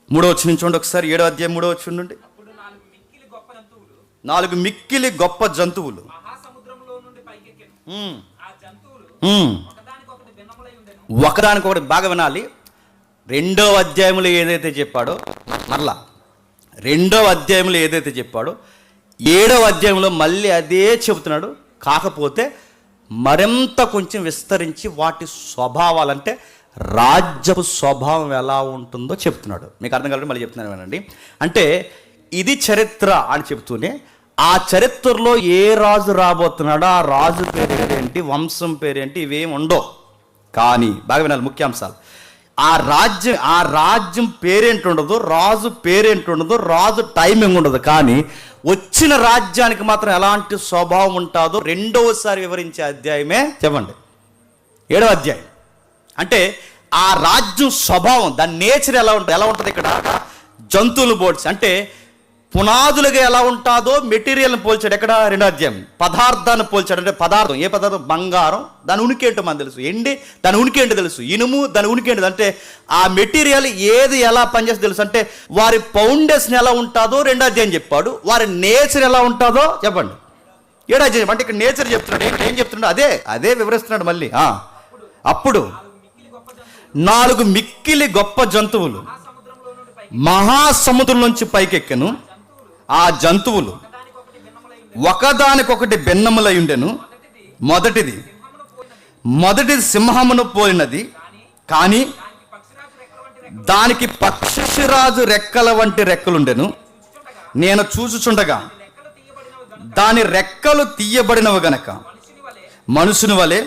3వ వచనం చూడండి ఒకసారి. 7వ అధ్యాయం 3వ వచనం నుండి. 4 మిక్కిలి గొప్ప జంతువులు ఒకదానికొకటి బాగా వినాలి. 2వ అధ్యాయంలో ఏదైతే చెప్పాడో మరలా 2వ అధ్యాయంలో ఏదైతే చెప్పాడో 7వ అధ్యాయంలో మళ్ళీ అదే చెబుతున్నాడు. కాకపోతే మరింత కొంచెం విస్తరించి వాటి స్వభావాలంటే రాజ్యపు స్వభావం ఎలా ఉంటుందో చెప్తున్నాడు. మీకు అర్థం కావాలంటే మళ్ళీ చెప్తున్నాను వినండి. అంటే ఇది చరిత్ర అని చెప్తూనే ఆ చరిత్రలో ఏ రాజు రాబోతున్నాడో ఆ రాజు పేరేంటి, వంశం పేరేంటి, ఇవేం ఉండవు. కానీ బాగా వినాలి ముఖ్యాంశాలు. ఆ రాజ్యం పేరేంటి ఉండదు, రాజు పేరేంటి ఉండదు, రాజు టైమింగ్ ఉండదు. కానీ వచ్చిన రాజ్యానికి మాత్రం ఎలాంటి స్వభావం ఉంటుందో రెండవసారి వివరించే అధ్యాయమే చెప్పండి 7వ అధ్యాయం. అంటే ఆ రాజ్యం స్వభావం, దాని నేచర్ ఎలా ఉంటుంది ఇక్కడ జంతువులు పోల్చి, అంటే పునాదులుగా ఎలా ఉంటుందో మెటీరియల్ని పోల్చాడు. ఎక్కడ 2వ అధ్యాయం. పదార్థాన్ని పోల్చాడు. అంటే పదార్థం, ఏ పదార్థం? బంగారం, దాని ఉనికి ఏంటో మనకు తెలుసు. ఎండి, దాని ఉనికి ఏంటో తెలుసు. ఇనుము, దాని ఉనికి ఏంటో. అంటే ఆ మెటీరియల్ ఏది ఎలా పనిచేస్తుందో తెలుసు. అంటే వారి ఫౌండేషన్ ఎలా ఉంటుందో 2వ అధ్యాయం చెప్పాడు. వారి నేచర్ ఎలా ఉంటుందో చెప్పండి 7వ అధ్యాయం. అంటే ఇక్కడ నేచర్ చెప్తున్నాడు. ఏం చెప్తున్నాడు? అదే వివరిస్తున్నాడు మళ్ళీ. అప్పుడు 4 మిక్కిలి గొప్ప జంతువులు మహాసముద్రం నుంచి పైకెక్కెను. ఆ జంతువులు ఒకదానికొకటి భిన్నములై ఉండెను. మొదటిది సింహమును పోలినది, కానీ దానికి పక్షిరాజు రెక్కల వంటి రెక్కలుండెను. నేను చూచుచుండగా దాని రెక్కలు తీయబడినవి గనక మనుషుని వలె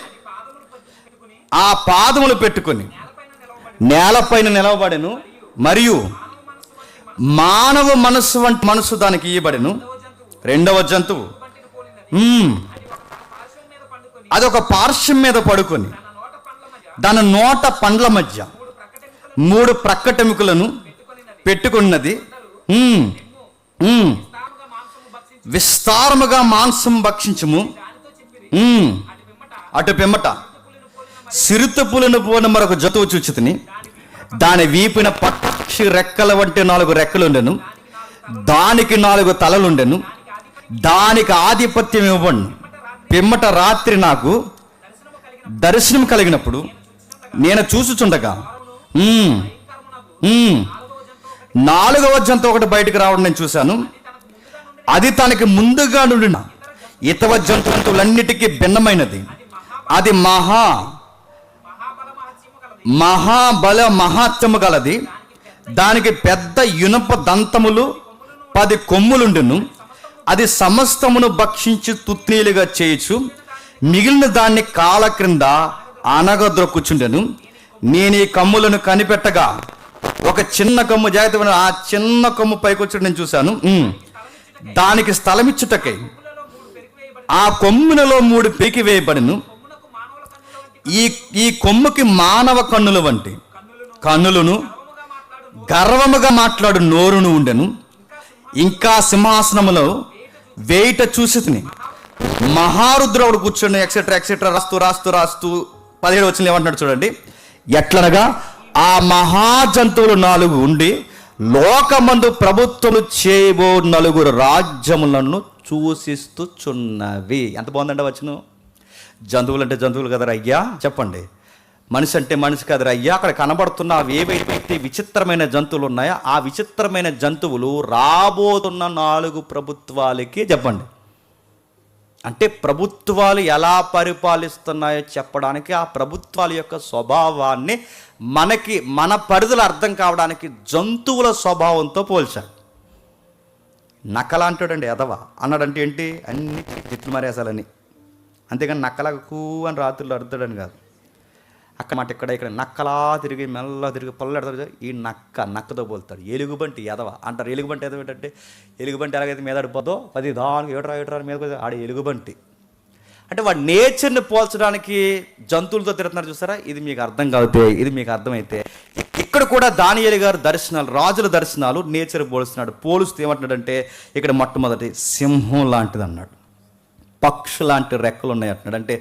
ఆ పాదములు పెట్టుకొని నేలపైన నిలవబడెను. మరియు మానవ మనస్సు వంటి మనస్సు దానికి ఇయ్యబడెను. 2వ జంతువు అదొక పార్శ్వం మీద పడుకొని దాని నోట పండ్ల మధ్య 3 ప్రక్కటెముకలను పెట్టుకున్నది. విస్తారముగా మాంసం భక్షించుము. అటు పిమ్మట సిరుతపులను పోని మరొక జంతువు చూచితిని. దాని వీపిన పక్షి రెక్కల వంటి 4 రెక్కలుండెను. దానికి 4 తలలుండెను. దానికి ఆధిపత్యం ఇవ్వబడును. పిమ్మట రాత్రి నాకు దర్శనం కలిగినప్పుడు నేను చూసుచుండగా 4వ జంతువు ఒకటి బయటకు రావడం నేను చూశాను. అది తనకి ముందుగా నుండిన ఇతర జంతువులన్నిటికీ భిన్నమైనది. అది మహాబల మహాత్యము గలది. దానికి పెద్ద ఇనుప దంతములు 10 కొమ్ములుండును. అది సమస్తమును భక్షించి తుత్నీలుగా చేయొచ్చు. మిగిలిన దాన్ని కాళ్ళ క్రింద అనగద్రొక్కుచుండెను. నేను ఈ కమ్ములను కనిపెట్టగా ఒక చిన్న కొమ్ము, జాగ్రత్త, ఆ చిన్న కొమ్ము పైకొచ్చి నేను చూశాను. దానికి స్థలమిచ్చుటకై ఆ కొమ్ములలో 3 పీకి వేయబడిను. ఈ కొమ్ముకి మానవ కన్నుల వంటి కన్నులను, గర్వముగా మాట్లాడు నోరును ఉండెను. ఇంకా సింహాసనములో వేయిట చూసితిని. మహారుద్రుడు కూర్చొని ఎక్సెట్రా ఎక్సెట్రా రాస్తూ 17 వచ్చిన ఏమంటున్నాడు చూడండి. ఎట్లనగా ఆ మహాజంతువులు 4 ఉండి లోకమందు ప్రభుత్వము చేయబో 4 రాజ్యములను చూసిస్తుచున్నవి. ఎంత బాగుందంటే వచ్చును. జంతువులు అంటే జంతువులు కదరా అయ్యా చెప్పండి. మనిషి అంటే మనిషి కదరా అయ్యా. అక్కడ కనబడుతున్న ఏవైతే విచిత్రమైన జంతువులు ఉన్నాయో ఆ విచిత్రమైన జంతువులు రాబోతున్న 4 ప్రభుత్వాలకి చెప్పండి. అంటే ప్రభుత్వాలు ఎలా పరిపాలిస్తున్నాయో చెప్పడానికి, ఆ ప్రభుత్వాల యొక్క స్వభావాన్ని మన పరిధులు అర్థం కావడానికి జంతువుల స్వభావంతో పోల్చాడు. నక్కలాంటాడండి ఎదవ అన్నాడంటే ఏంటి? అన్ని తిట్లు మరేసాలని. అంతేగాని నక్కలాగా కూ అని రాత్రులు అరుతాడని కాదు. అక్కడ మాట ఇక్కడ నక్కలా తిరిగి మెల్ల తిరిగి పొల్లెడతాడు. ఈ నక్కతో పోలుతాడు. ఎలుగుబంటి ఎదవ అంటారు. ఎలుగుబంటి ఎదవ ఏంటంటే ఎలుగుబంటి ఎలాగైతే మీదడిపోదో 10 దానికి ఏటరా మీద ఆడ ఎలుగుబంటి అంటే వాడి నేచర్ని పోల్చడానికి జంతువులతో తిరుగుతున్నారు చూసారా. ఇది మీకు అర్థం కాదు. ఇది మీకు అర్థమైతే ఇక్కడ కూడా దానియేలు గారు దర్శనాలు, రాజుల దర్శనాలు నేచర్ పోలుస్తున్నాడు. పోలుస్తూ ఏమంటున్నాడంటే ఇక్కడ మొట్టమొదటి సింహం లాంటిది అన్నాడు. పక్షు లాంటి రెక్కలు ఉన్నాయి అంటున్నాడు. అంటే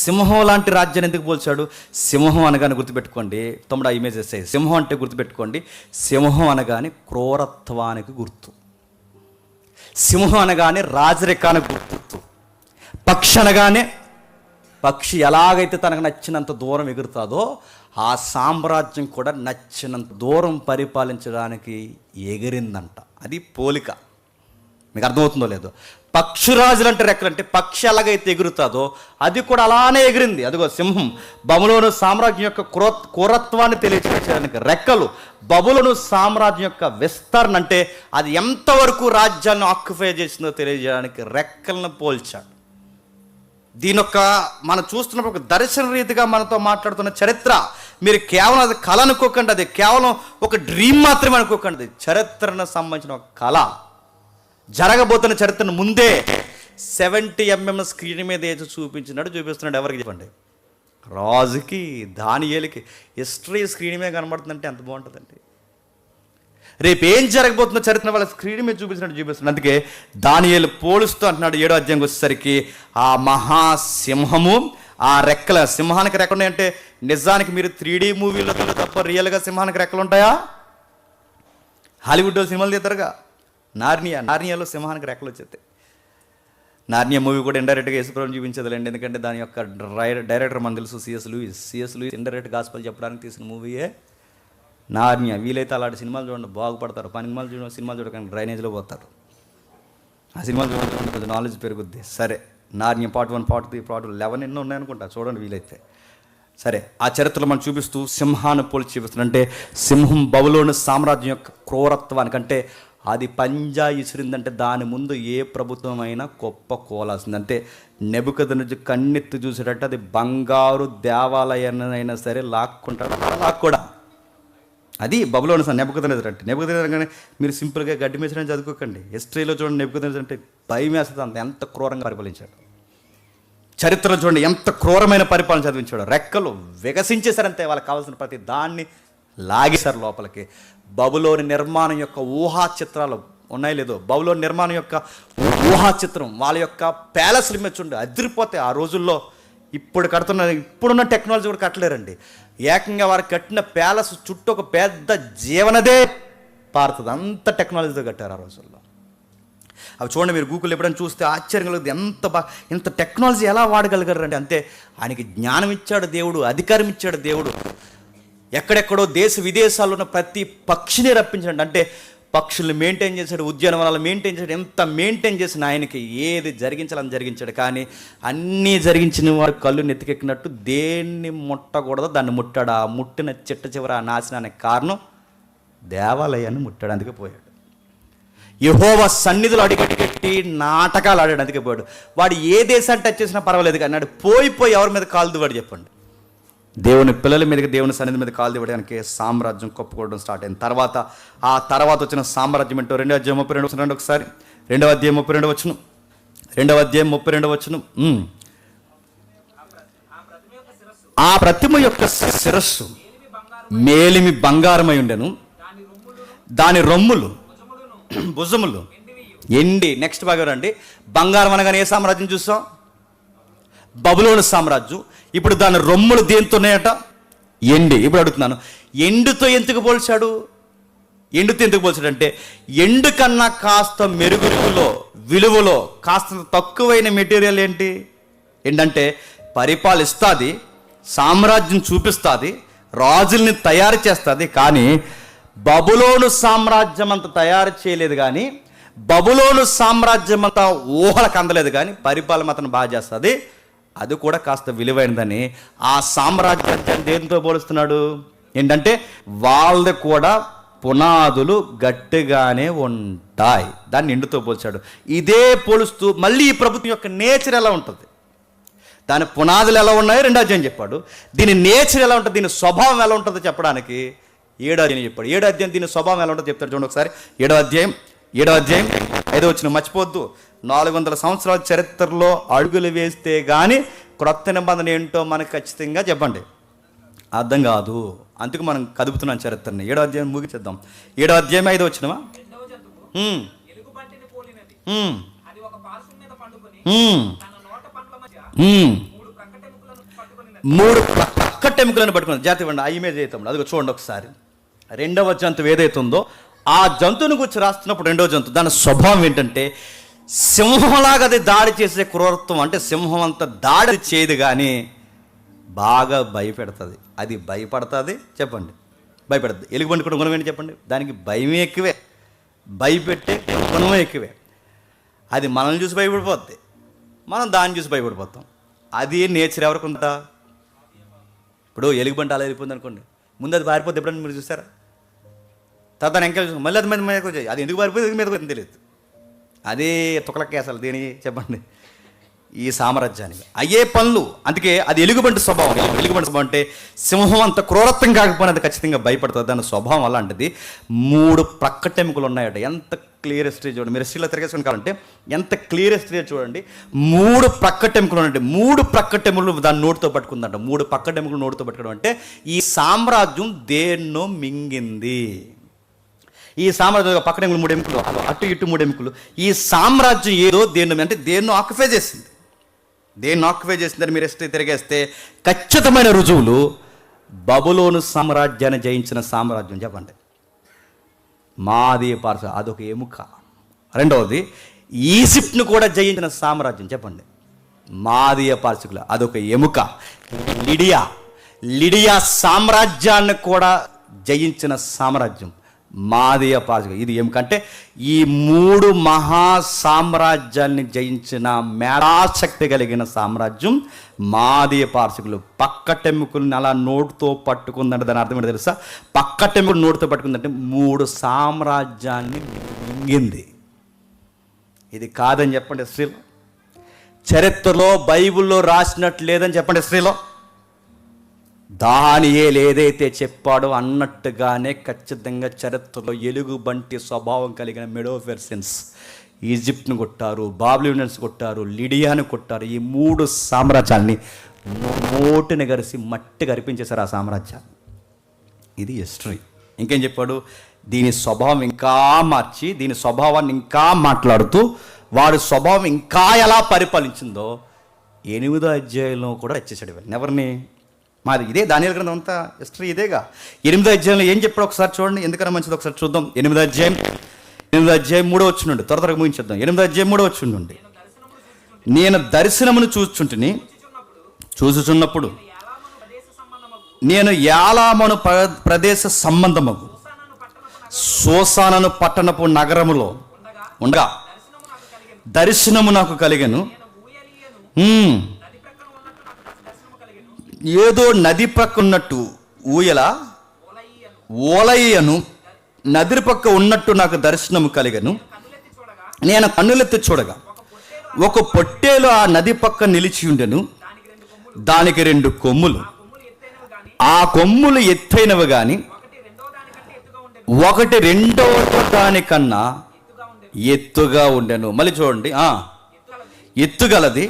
సింహం లాంటి రాజ్యాన్ని ఎందుకు పోల్చాడు? సింహం అనగానే గుర్తుపెట్టుకోండి. తమ్ముడు ఇమేజెస్ సింహం అంటే గుర్తుపెట్టుకోండి. సింహం అనగానే క్రూరత్వానికి గుర్తు. సింహం అనగానే రాజరికానికి గుర్తు. పక్షి అనగానే పక్షి ఎలాగైతే తనకు నచ్చినంత దూరం ఎగురుతుందో ఆ సామ్రాజ్యం కూడా నచ్చినంత దూరం పరిపాలించడానికి ఎగిరిందంట. అది పోలిక. మీకు అర్థమవుతుందో లేదో? పక్షిరాజులు అంటే రెక్కలు, అంటే పక్షి ఎలాగైతే ఎగురుతుందో అది కూడా అలానే ఎగిరింది. అదిగో సింహం బబులోను సామ్రాజ్యం యొక్క క్రూరత్వాన్ని తెలియచేయడానికి రెక్కలు. బబులోను సామ్రాజ్యం యొక్క విస్తరణ అంటే అది ఎంతవరకు రాజ్యాన్ని ఆక్యుపై చేసిందో తెలియజేయడానికి రెక్కలను పోల్చాడు. దీనొక్క మనం చూస్తున్నప్పుడు ఒక దర్శన రీతిగా మనతో మాట్లాడుతున్న చరిత్ర. మీరు కేవలం అది కళ అనుకోకండి, అది కేవలం ఒక డ్రీమ్ మాత్రమే అనుకోకండి. చరిత్రకు సంబంధించిన ఒక కళ, జరగబోతున్న చరిత్రను ముందే 70 mm స్క్రీన్ మీద వేసి చూపిస్తున్నాడు. ఎవరికి చెప్పండి? రాజుకి, దానియేలుకి. హిస్టరీ స్క్రీన్ మీద కనబడుతుందంటే ఎంత బాగుంటుందండి. రేపు ఏం జరగబోతున్న చరిత్ర వాళ్ళ స్క్రీన్ మీద చూపిస్తున్నాడు. అందుకే దానియేలు పోలుస్తూ అంటున్నాడు 7వ అధ్యాయంకి వచ్చేసరికి, ఆ మహాసింహము, ఆ రెక్కల, సింహానికి రెక్కలు ఉన్నాయంటే నిజానికి మీరు 3D మూవీలో తప్ప రియల్గా సింహానికి రెక్కలు ఉంటాయా? హాలీవుడ్లో సినిమాలు తీస్తారుగా, నార్నియాలో సింహానికి రెక్కలు వచ్చేస్తాయి. నార్నియా మూవీ కూడా ఇండైరెక్ట్గా యేసుప్రభుని చూపించదులేండి, ఎందుకంటే దాని యొక్క డైరెక్టర్ మన తెలుసు, సిఎస్ లూయిస్ ఇండైరెక్ట్ గాస్పల్ చెప్పడానికి తీసిన మూవీయే నార్నియా. వీలైతే అలాంటి సినిమాలు చూడండి, బాగుపడతారు. సినిమాలు చూడకండి, డ్రైనేజ్లో పోతారు. ఆ సినిమాలు చూడండి, కొంచెం నాలెడ్జ్ పెరుగుద్ది. సరే, నార్నియా పార్ట్ 1, పార్ట్ 3, పార్ట్ 11 ఎన్నో ఉన్నాయనుకుంటా, చూడండి వీలైతే. సరే, ఆ చరిత్రలో మనం చూపిస్తూ సింహాన్ని పోల్చి చూపిస్తున్నాం. అంటే సింహం బబులోను సామ్రాజ్యం యొక్క క్రూరత్వానికంటే అది పంజా ఇసిరిందంటే దాని ముందు ఏ ప్రభుత్వం అయినా గొప్ప కోలాల్సింది. అంటే నెబుకద్నెజరు కన్నెత్తి చూసేటట్టు అది బంగారు దేవాలయాన్నైనా సరే లాక్కుంటాడు. లాక్కూడా అది బబులోను నెబుకద్నెజరు అంటే. నెబుకద్నెజరు కానీ మీరు సింపుల్గా గడ్డి మేసరని చదువుకోకండి. హిస్టరీలో చూడండి, నెబుకద్నెజరు అంటే భయం వేస్తుంది, అంత ఎంత క్రూరంగా పరిపాలించాడు. చరిత్రలో చూడండి ఎంత క్రూరమైన పరిపాలన చదివించాడు. రెక్కలు వికసించేశారంతే, వాళ్ళకి కావాల్సిన ప్రతి దాన్ని లాగేశారు లోపలికి. బబులోని నిర్మాణం యొక్క ఊహా చిత్రాలు ఉన్నాయి లేదో, బబులోని నిర్మాణం యొక్క ఊహా చిత్రం, వాళ్ళ యొక్క ప్యాలెస్లు మెచ్చుండే అదిరిపోతాయి. ఆ రోజుల్లో ఇప్పుడున్న టెక్నాలజీ కూడా కట్టలేరండి. ఏకంగా వారు కట్టిన ప్యాలెస్ చుట్టూ ఒక పెద్ద జీవనదే పారుతుంది, అంత టెక్నాలజీతో కట్టారు ఆ రోజుల్లో. అవి చూడండి, మీరు గూగుల్ ఎప్పుడైనా చూస్తే ఆశ్చర్యం కలుగుతుంది. ఇంత టెక్నాలజీ ఎలా వాడగలిగారంటే, అంతే ఆయనకి జ్ఞానం ఇచ్చాడు దేవుడు, అధికారం ఇచ్చాడు దేవుడు. ఎక్కడెక్కడో దేశ విదేశాల్లో ఉన్న ప్రతి పక్షిని రప్పించాడు. అంటే పక్షుల్ని మెయింటైన్ చేశాడు, ఉద్యానవనాలు మెయింటైన్ చేశాడు. ఎంత మెయింటైన్ చేసిన ఆయనకి ఏది జరిగించాలని జరిగించాడు. కానీ అన్నీ జరిగించిన వాడు కళ్ళు నెత్తికెక్కినట్టు దేన్ని ముట్టకూడదో దాన్ని ముట్టాడు. ఆ ముట్టిన చిట్ట చివర ఆ నాశనానికి కారణం దేవాలయాన్ని ముట్టాడు, అందుకే పోయాడు. యెహోవా సన్నిధిలో అడిగట్టి నాటకాలు ఆడాడు, అందుకే పోయాడు. వాడు ఏ దేశాన్ని టచ్ చేసినా పర్వాలేదు కానీ నాడు పోయి ఎవరి మీద కాలు దివాడు చెప్పండి? దేవుని పిల్లల మీదకి, దేవుని సన్నిధి మీద కాలు దివ్వడానికి సామ్రాజ్యం కొప్పుకోవడం స్టార్ట్ అయింది. ఆ తర్వాత వచ్చిన సామ్రాజ్యం ఏంటో 2వ అధ్యాయం 32 వచనం ఒకసారి. 2వ అధ్యాయం 32 వచనం. 2వ అధ్యాయం 32 వచనం. ఆ ప్రతిమ యొక్క శిరస్సు మేలిమి బంగారమై ఉండెను, దాని రొమ్ములు భుజములు ఎండి. నెక్స్ట్ బాగా రండి. బంగారం అనగానే ఏ సామ్రాజ్యం చూస్తాం? బబులోను సామ్రాజ్యం. ఇప్పుడు దాని రొమ్ములు దేంతో ఉన్నాయట? ఎండి. ఇప్పుడు అడుగుతున్నాను, ఎండుతో ఎందుకు పోల్చాడు? అంటే ఎండు కన్నా కాస్త మెరుగులో, విలువలో కాస్త తక్కువైన మెటీరియల్ ఏంటంటే పరిపాలిస్తుంది, సామ్రాజ్యం చూపిస్తుంది, రాజుల్ని తయారు చేస్తుంది. కానీ బబులోను సామ్రాజ్యం అంత తయారు చేయలేదు, కానీ బబులోను సామ్రాజ్యం అంతా ఊహలకు అందలేదు, కానీ పరిపాలన మాత్రం బాగా చేస్తుంది. అది కూడా కాస్త విలువైనదని ఆ సామ్రాజ్యాన్ని దేనితో పోలుస్తున్నాడు? ఏంటంటే వాళ్ళది కూడా పునాదులు గట్టిగానే ఉంటాయి, దాన్ని ఎండుతో పోల్చాడు. ఇదే పోలుస్తూ మళ్ళీ ఈ ప్రభుత్వం యొక్క నేచర్ ఎలా ఉంటుంది, దాని పునాదులు ఎలా ఉన్నాయో 2వ అధ్యాయం చెప్పాడు. దీని నేచర్ ఎలా ఉంటుంది, దీని స్వభావం ఎలా ఉంటుందో చెప్పడానికి 7వ అధ్యాయం చెప్పాడు. 7వ అధ్యాయం దీని స్వభావం ఎలా ఉంటుందో చెప్తాడు. చూడండి ఒకసారి. 7వ అధ్యాయం 5వ వచనం. మర్చిపోద్దు, 400 సంవత్సరాల చరిత్రలో అడుగులు వేస్తే కానీ క్రొత్త నిబంధన ఏంటో మనకు ఖచ్చితంగా చెప్పండి, అర్థం కాదు. అందుకు మనం కదుపుతున్నాం చరిత్రని. 7వ అధ్యాయం ముగించేద్దాం. 7వ అధ్యాయం 5వ వచనమా? 3 ప్రక్కటెముకలను పట్టుకున్నది. జాతి ఇవ్వండి, ఆ ఇమేజ్ అవుతాం. అదిగో చూడండి ఒకసారి. 2వ జంతువు ఏదైతుందో ఆ జంతువుని గురించి రాస్తున్నప్పుడు 2వ జంతువు దాని స్వభావం ఏంటంటే సింహంలాగా అది దాడి చేసే క్రూరత్వం, అంటే సింహం అంత దాడి చేయదు కానీ బాగా భయపెడుతుంది. అది భయపడుతుంది, చెప్పండి, భయపెడుతుంది. ఎలుగుబంటి కూడా గుణం ఏంటి చెప్పండి? దానికి భయమే ఎక్కువే, భయపెట్టే గుణమే ఎక్కువే. అది మనల్ని చూసి భయపడిపోద్ది, మనం దాన్ని చూసి భయపడిపోతాం. అది నేచర్ ఎవరికి ఉందా? ఇప్పుడు ఎలుగుబంటి అలా వెళ్ళిపోయింది అనుకోండి, ముందు అది పారిపోద్ది. ఎప్పుడన్నా మీరు చూసారా? తర్వాత దాన్ని ఎంకరేజ్ మళ్ళీ అది మీద వచ్చాయి. అది ఎందుకు పారిపోయింది, ఎందుకు మీద తెలియదు. అదే తుకలకే అసలు దేని చెప్పండి, ఈ సామ్రాజ్యానికి అయ్యే పనులు. అందుకే అది ఎలుగుబంటి స్వభావం. ఎలుగుబంటి స్వభావం అంటే సింహం అంత క్రూరత్వం కాకపోయినా అది ఖచ్చితంగా భయపడుతుంది. దాని స్వభావం అలాంటిది. 3 ప్రక్కటెముకలు ఉన్నాయట. ఎంత క్లియరెస్ట్ చూడండి, మీరు స్త్రీలో తిరగేసుకుని కావాలంటే ఎంత క్లియరెస్ట్ చూడండి. 3 ప్రక్కటెముకలు ఉన్నాయంటే 3 ప్రక్కటెముకలు దాన్ని నోటితో పట్టుకుందంట. 3 ప్రక్కటెముకలు నోటితో పట్టుకోవడం అంటే ఈ సామ్రాజ్యం దేన్నో మింగింది. ఈ సామ్రాజ్యం పక్కన 3 ఎముకలు, అటు ఇటు 3 ఎముకలు. ఈ సామ్రాజ్యం ఏదో దేన్నో ఆక్యుపై చేసింది. దేన్ని ఆక్యుపై చేసిందని మీరు ఎస్ట్ తిరిగేస్తే ఖచ్చితమైన రుజువులు బబులోను సామ్రాజ్యాన్ని జయించిన సామ్రాజ్యం చెప్పండి, మాదీయ పార్శ్వ, అదొక ఎముక. రెండవది ఈజిప్ట్ను కూడా జయించిన సామ్రాజ్యం చెప్పండి, మాదీయ పార్శ్వికులు, అదొక ఎముక. లిడియా సామ్రాజ్యాన్ని కూడా జయించిన సామ్రాజ్యం మాదీయ పార్శ్వికులు, ఇది ఎముక. అంటే ఈ 3 మహా సామ్రాజ్యాన్ని జయించిన మేధాశక్తి కలిగిన సామ్రాజ్యం మాదీయ పార్శ్వికులు. పక్కటెముకలను అలా నోటుతో పట్టుకుందంటే దాని అర్థం ఏంటో తెలుసా? పక్కటెముకలు నోటుతో పట్టుకుందంటే 3 సామ్రాజ్యాన్ని మింగింది. ఇది కాదని చెప్పండి స్త్రీలో, చరిత్రలో బైబిల్లో రాసినట్టు లేదని చెప్పండి స్త్రీలో. దానియేలు ఏదైతే చెప్పాడో అన్నట్టుగానే ఖచ్చితంగా చరిత్రలో ఎలుగుబంటి స్వభావం కలిగిన మెడోపెర్సియన్స్ ఈజిప్ట్ను కొట్టారు, బాబిలోనియన్స్ కొట్టారు, లిడియాను కొట్టారు. ఈ 3 సామ్రాజ్యాల్ని నోటిని గరిసి మట్టి గరిపించేశారు ఆ సామ్రాజ్యాన్ని. ఇది హిస్టరీ. ఇంకేం చెప్పాడు? దీని స్వభావం ఇంకా మార్చి, దీని స్వభావాన్ని ఇంకా మాట్లాడుతూ వారి స్వభావం ఇంకా ఎలా పరిపాలించిందో 8వ అధ్యాయంలో కూడా వచ్చేసాడు. ఎవరిని? మాది ఇదే దానియేలు గ్రంథం అంతా హిస్టరీ ఇదేగా. 8వ అధ్యాయంలో ఏం చెప్పాడు ఒకసారి చూడండి, ఎందుకన్నా మంచిది ఒకసారి చూద్దాం. 8వ అధ్యాయం 3వ వచనం నుండి త్వరగా ముగించేద్దాం. 8వ అధ్యాయం 3వ వచనం నుండి, నేను దర్శనమును చూచుచున్నప్పుడు నేను యాలామను ప్రదేశ సంబంధమగు సోసానను పట్టణపు నగరములో ఉండగా దర్శనము నాకు కలిగెను. ఏదో నది పక్క ఉన్నట్టు ఓలయ్యను నది పక్క ఉన్నట్టు నాకు దర్శనము కలిగను. నేను కన్నులెత్తి చూడగా ఒక పొట్టేలు ఆ నది పక్క నిలిచి ఉండెను. దానికి 2 కొమ్ములు, ఆ కొమ్ములు ఎత్తైనవి గాని ఒకటి రెండవ దానికన్నా ఎత్తుగా ఉండెను. మళ్ళీ చూడండి, ఎత్తుగలది,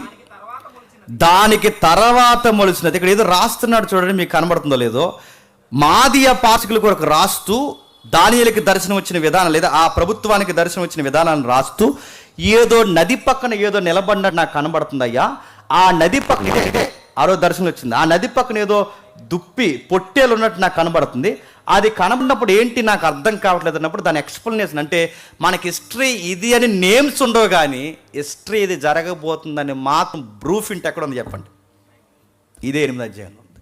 దానికి తర్వాత మొలిచినది. ఇక్కడ ఏదో రాస్తున్నాడు చూడండి, మీకు కనబడుతుందో లేదో. మాదీయ పార్శ్వికుల కొరకు రాస్తూ దానియేలుకి దర్శనం వచ్చిన విధానం, లేదా ఆ ప్రభుత్వానికి దర్శనం వచ్చిన విధానాన్ని రాస్తూ ఏదో నది పక్కన ఏదో నిలబడినట్టు నాకు కనబడుతుందయ్యా. ఆ నది పక్కన ఇదే ఆరో దర్శనం వచ్చింది. ఆ నది పక్కన ఏదో దుప్పి పొట్టేలు ఉన్నట్టు నాకు కనబడుతుంది. అది కనబడినప్పుడు ఏంటి నాకు అర్థం కావట్లేదు అన్నప్పుడు దాని ఎక్స్ప్లెనేషన్, అంటే మనకి హిస్టరీ ఇది అని నేమ్స్ ఉండవు కానీ హిస్టరీ ఇది జరగబోతుందని మాత్రం ప్రూఫ్ ఇంటి ఎక్కడ ఉంది చెప్పండి? ఇదే 8వ అధ్యాయంలో ఉంది.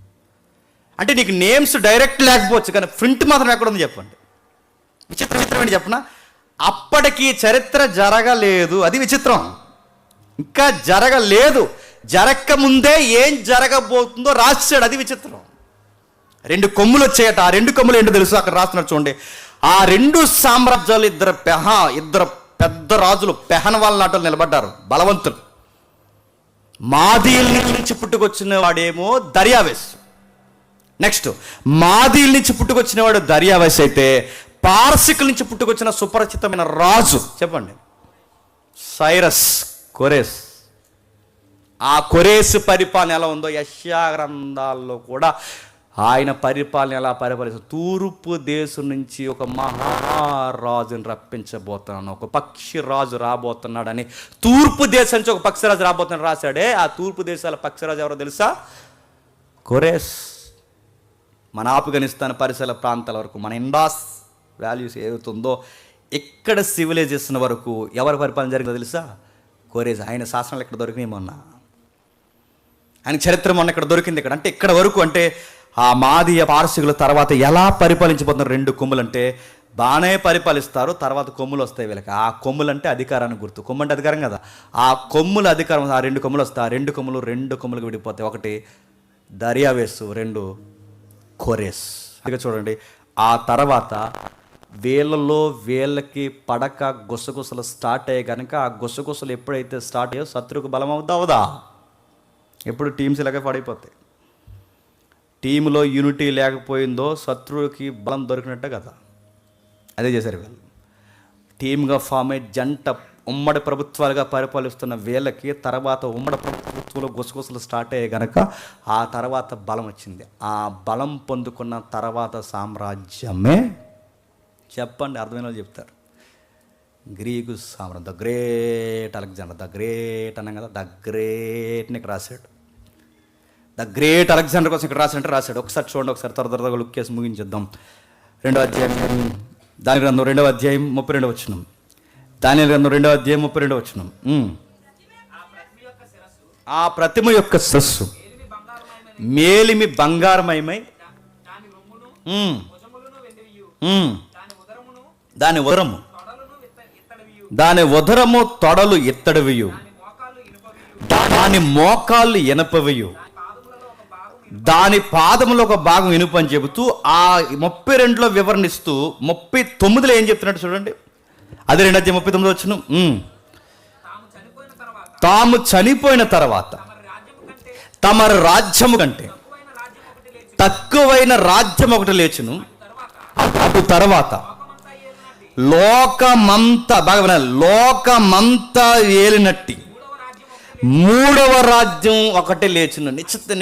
అంటే నీకు నేమ్స్ డైరెక్ట్ లేకపోవచ్చు కానీ ప్రింట్ మాత్రం ఎక్కడ ఉంది చెప్పండి? విచిత్రం ఏంటి చెప్పనా? అప్పటికి చరిత్ర జరగలేదు, అది విచిత్రం. ఇంకా జరగలేదు, జరగక ముందే ఏం జరగబోతుందో రాశాడు, అది విచిత్రం. 2 కొమ్ములు వచ్చాయట. ఆ 2 కొమ్ములు ఏంటో తెలుసు, అక్కడ రాస్తున్నారు చూడండి. ఆ 2 సామ్రాజ్యాలు ఇద్దరు పెద్ద రాజులు పెహన వాళ్ళ నాటలు నిలబడ్డారు, బలవంతులు. మాదీయుల నుంచి పుట్టుకొచ్చిన వాడేమో దర్యావేష్. నెక్స్ట్ మాదీయుల నుంచి పుట్టుకొచ్చిన వాడు దర్యావేష్ అయితే పార్సికుల నుంచి పుట్టుకొచ్చిన సుపరిచితమైన రాజు చెప్పండి, సైరస్ కొరేస్. ఆ కొరేసు పరిపాలన ఎలా ఉందో యెషయా గ్రంథాల్లో కూడా ఆయన పరిపాలన ఎలా పరిపాలిస్తారు. తూర్పు దేశం నుంచి ఒక మహారాజుని రప్పించబోతున్నాను, ఒక పక్షి రాజు రాబోతున్నాడని. తూర్పు దేశం నుంచి ఒక పక్షిరాజు రాబోతున్నాడు రాశాడే. ఆ తూర్పు దేశాల పక్షిరాజు ఎవరో తెలుసా? కొరేస్. మన ఆఫ్ఘనిస్తాన్ పరిసర ప్రాంతాల వరకు, మన ఇండాస్ వాల్యూస్ ఏవుతుందో ఇక్కడ సివిలైజేషన్ వరకు ఎవరి పరిపాలన జరిగిందో తెలుసా? కోరేజ్. ఆయన శాసనాలు ఇక్కడ దొరికినాయి మొన్న, ఆయన చరిత్ర మొన్న ఇక్కడ దొరికింది. ఇక్కడ అంటే ఇక్కడ వరకు అంటే ఆ మాదీయ పారసీకుల తర్వాత ఎలా పరిపాలించబోతున్నారు. 2 కొమ్ములు అంటే బాగానే పరిపాలిస్తారు, తర్వాత కొమ్ములు వస్తాయి వీళ్ళకి. ఆ కొమ్ములు అంటే అధికారానికి గుర్తు. కొమ్ము అంటే అధికారం కదా, ఆ కొమ్ముల అధికారం. ఆ 2 కొమ్ములు వస్తాయి. ఆ 2 కొమ్ములు 2 కొమ్ములకు విడిపోతాయి. ఒకటి దర్యావేసు, 2 కోరేస్. ఇక చూడండి, ఆ తర్వాత వీళ్ళలో వీళ్ళకి పడక గుసగుసలు స్టార్ట్ అయ్యాయి కనుక ఆ గుసగుసలు ఎప్పుడైతే స్టార్ట్ అయ్యో శత్రువుకు బలం అవుదా? ఎప్పుడు టీమ్స్ ఇలాగే పడిపోతాయి. టీంలో యూనిటీ లేకపోయిందో శత్రువుకి బలం దొరికినట్టే కదా. అదే చేశారు వీళ్ళు. టీమ్గా ఫామ్ అయ్యి జంట ఉమ్మడి ప్రభుత్వాలుగా పరిపాలిస్తున్న వీళ్ళకి తర్వాత ఉమ్మడి ప్రభుత్వంలో గుసగుసలు స్టార్ట్ అయ్యాయి కనుక ఆ తర్వాత బలం వచ్చింది. ఆ బలం పొందుకున్న తర్వాత సామ్రాజ్యమే, చెప్పండి అర్థమైన వాళ్ళు చెప్తారు, గ్రీకు సామ్రాజ్యం. The great Alexander. The great అన్నాం కదా, ద గ్రేట్ని ఇక్కడ రాశాడు. ద గ్రేట్ అలెగ్జాండర్ కోసం ఇక్కడ రాశాడు. ఒకసారి చూడండి, ఒకసారి త్వరగా లుక్ చేసి ముగించేద్దాం. 2వ అధ్యాయం దాని గ్రంథం 2వ అధ్యాయం 32వ వచనం. దానియేలు గ్రంథం 2వ అధ్యాయం 32వ వచనం. ఆ ప్రతిమ యొక్క శిరస్సు మేలిమి బంగారమయమై దాని ఉదరము తొడలు ఇత్తడివియు, దాని మోకాళ్ళు ఇనపవియు, దాని పాదములో ఒక భాగం ఇనుపు అని చెబుతూ ఆ 32లో వివరణిస్తూ 39లో ఏం చెప్తున్నట్టు చూడండి. అదే 2వ అధ్యాయం 39 వచనం. తాము చనిపోయిన తర్వాత తమ రాజ్యము కంటే తక్కువైన రాజ్యం ఒకటి లేచును. అటు తర్వాత లోకమంతా ఏలినట్టి 3వ రాజ్యం ఒకటే లేచును.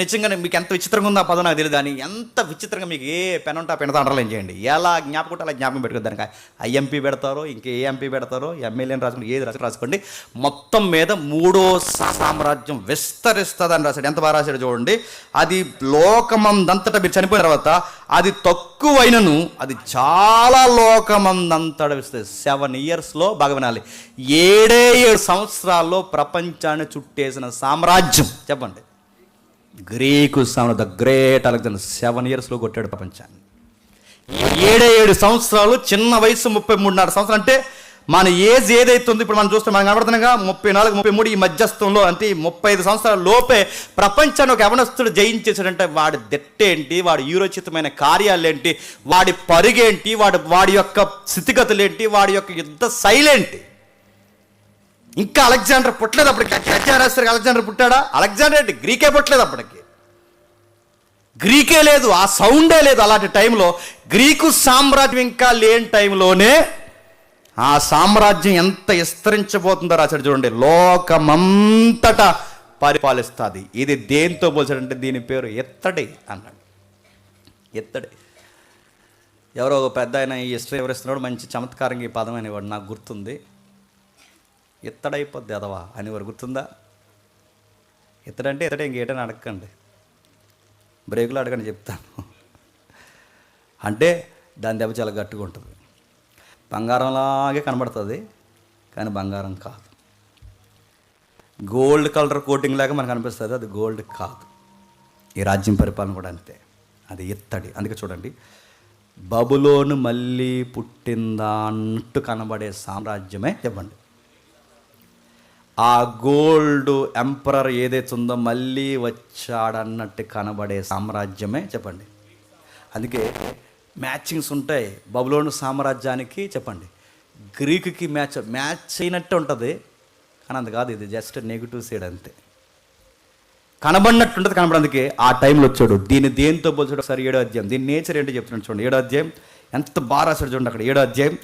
నిజంగానే మీకు ఎంత విచిత్రంగా ఉందో ఆ పదం నాకు తెలియదు, కానీ ఎంత విచిత్రంగా మీకు ఏ పెన్ ఉంటే ఆ పెన్ అండర్లైన్ చేయండి. ఎలా జ్ఞాపకం అలా జ్ఞాపకం పెట్టుకోండి. దానికి ఐఎంపీ పెడతారో ఇంకే ఎంపీ పెడతారో ఎమ్మెల్యేని రాసుకోండి, ఏది రాసుకోండి. మొత్తం మీద 3వ సామ్రాజ్యం విస్తరిస్తుందని రాశాడు. ఎంత బాగా రాశాడు చూడండి. అది లోకమందంతటా మీరు చనిపోయిన తర్వాత అది తక్కువైనను అది చాలా లోకమందంతటా విస్తరిస్తుంది. 7 ఇయర్స్లో బాగా వినాలి, 7 సంవత్సరాల్లో ప్రపంచాన్ని చుట్టేసిన సామ్రాజ్యం చెప్పండి గ్రీకు సామ్రాజ్యం. ద గ్రేట్ అలెగ్జాండర్ 7 ఇయర్స్లో కొట్టాడు ప్రపంచాన్ని. 7 సంవత్సరాలు, చిన్న వయసు 33.5 సంవత్సరాలు. అంటే మన ఏజ్ ఏదైతే ఉందో ఇప్పుడు మనం చూస్తే మనం కనబడుతున్నాగా 34, 33 ఈ మధ్యస్థంలో, అంటే 35 సంవత్సరాల లోపే ప్రపంచాన్ని ఒక యవనస్తుడు జయించేసాడంటే వాడి దిట్టేంటి, వాడి యూరోచితమైన కార్యాలేంటి, వాడి పరుగేంటి, వాడి యొక్క స్థితిగతులేంటి, వాడి యొక్క యుద్ధ శైలేంటి. ఇంకా అలెగ్జాండర్ పుట్టలేదు అప్పటికి. అలెగ్జాండర్ పుట్టాడా? అలెగ్జాండర్ ఏంటి, గ్రీకే పుట్టలేదు అప్పటికి. గ్రీకే లేదు, ఆ సౌండే లేదు. అలాంటి టైంలో గ్రీకు సామ్రాజ్యం ఇంకా లేని టైంలోనే ఆ సామ్రాజ్యం ఎంత విస్తరించబోతుందో రాశాడు చూడండి. లోకమంతటా పరిపాలిస్తుంది. ఇది దేంతో పోల్చాడంటే దీని పేరు ఎత్తడి అన్నాడు. ఎత్తడి. ఎవరో ఒక పెద్ద ఆయన ఈ హిస్టరీ ఎవరిస్తున్నాడు, మంచి చమత్కారంగా ఈ పదం అనేవాడు, నాకు గుర్తుంది. ఎత్తడైపోద్ది అదవా అనేవారు, గుర్తుందా? ఎత్తడంటే ఎత్తడే, ఇంకేటని అడగండి, బ్రేకులు అడగండి చెప్తాను. అంటే దాని దెబ్బ చాలా గట్టిగా ఉంటుంది. బంగారంలాగే కనబడుతుంది కానీ బంగారం కాదు. గోల్డ్ కలర్ కోటింగ్ లాగా మనకు అనిపిస్తుంది, అది గోల్డ్ కాదు. ఈ రాజ్యం పరిపాలన కూడా అంతే, అది ఎత్తడి. అందుకే చూడండి, బబులోను మళ్ళీ పుట్టిందా అన్నట్టు కనబడే సామ్రాజ్యమే చెప్పండి. ఆ గోల్డ్ ఎంపరర్ ఏదైతే ఉందో మళ్ళీ వచ్చాడన్నట్టు కనబడే సామ్రాజ్యమే చెప్పండి. అందుకే మ్యాచింగ్స్ ఉంటాయి బబులోను సామ్రాజ్యానికి చెప్పండి, గ్రీకుకి మ్యాచ్ అయినట్టు ఉంటుంది. కానీ అంత కాదు, ఇది జస్ట్ నెగిటివ్ సైడ్ అంతే. కనబడినట్టు ఉంటుంది, కనబడందుకే ఆ టైంలో వచ్చాడు. దీన్ని దేంతో పోల్చాడు ఒకసారి 7వ అధ్యాయం. దీని నేచర్ ఏంటో చెప్తున్నాడు చూడండి. 7వ అధ్యాయం ఎంత బాగా రాశాడు చూడండి. అక్కడ 7వ అధ్యాయం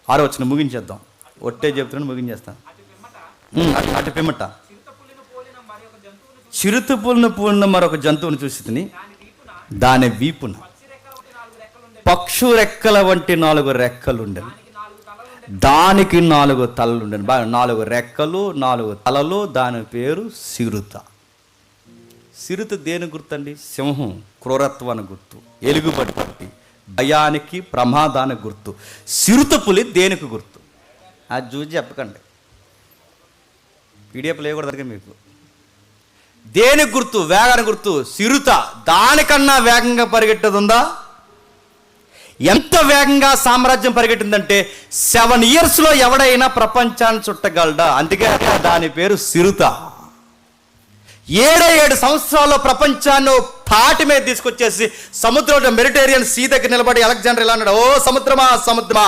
6వ వచనం ముగించేద్దాం. ఒట్టే చెప్తున్నాడు, ముగించేస్తాను. అటు పిమ్మట చిరుతపుల్ని పూలిన మరొక జంతువుని చూసి తిని దాని వీపున పక్షు రెక్కల వంటి 4 రెక్కలుండెను, దానికి 4 తలలుండెను. బాగా 4 రెక్కలు 4 తలలు, దాని పేరు సిరుత. సిరుత దేని గుర్తండి? సింహం, క్రూరత్వానికి గుర్తు, ఎలుగుబట్టి, భయానికి, ప్రమాదానికి గుర్తు. సిరుత పులి దేనికి గుర్తు? అది చూసి చెప్పకండి. పీడిఎఫ్ లేకూడదు మీకు. దేని గుర్తు? వేగానికి గుర్తు సిరుత. దానికన్నా వేగంగా పరిగెట్టేది ఉందా? ఎంత వేగంగా సామ్రాజ్యం పరిగెట్టిందంటే 7 yearsలో ఎవడైనా ప్రపంచాన్ని చుట్టగలడా? అందుకే దాని పేరు సిరుత. 7 సంవత్సరాల్లో ప్రపంచాన్ని తాటి మీద తీసుకొచ్చేసి సముద్రంలో మెడిటేరియన్ సీ దగ్గర నిలబడి అలెగ్జాండర్ ఇలా అన్నాడు, ఓ సముద్రమా సముద్రమా,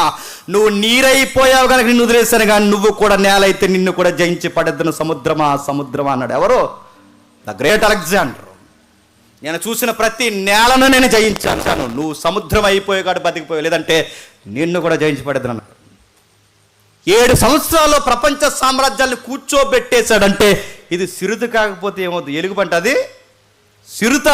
నువ్వు నీరైపోయావు కనుక నిన్ను వదిలేశాను, కానీ నువ్వు కూడా నేల అయితే నిన్ను కూడా జయించి పడేద్దను సముద్రమా సముద్రమా అన్నాడు. ఎవరు? The great Alexander. నేను చూసిన ప్రతి నేలను నేను జయించాను, నువ్వు సముద్రం అయిపోయాడు బతికిపోయావు, లేదంటే నిన్ను కూడా జయించి పడేద్దను అన్నాడు. 7 సంవత్సరాల్లో ప్రపంచ సామ్రాజ్యాన్ని కూర్చోబెట్టేశాడంటే ఇది సిరుత కాకపోతే ఏమవుతుంది? ఎలుగుబంట. అది సిరుత.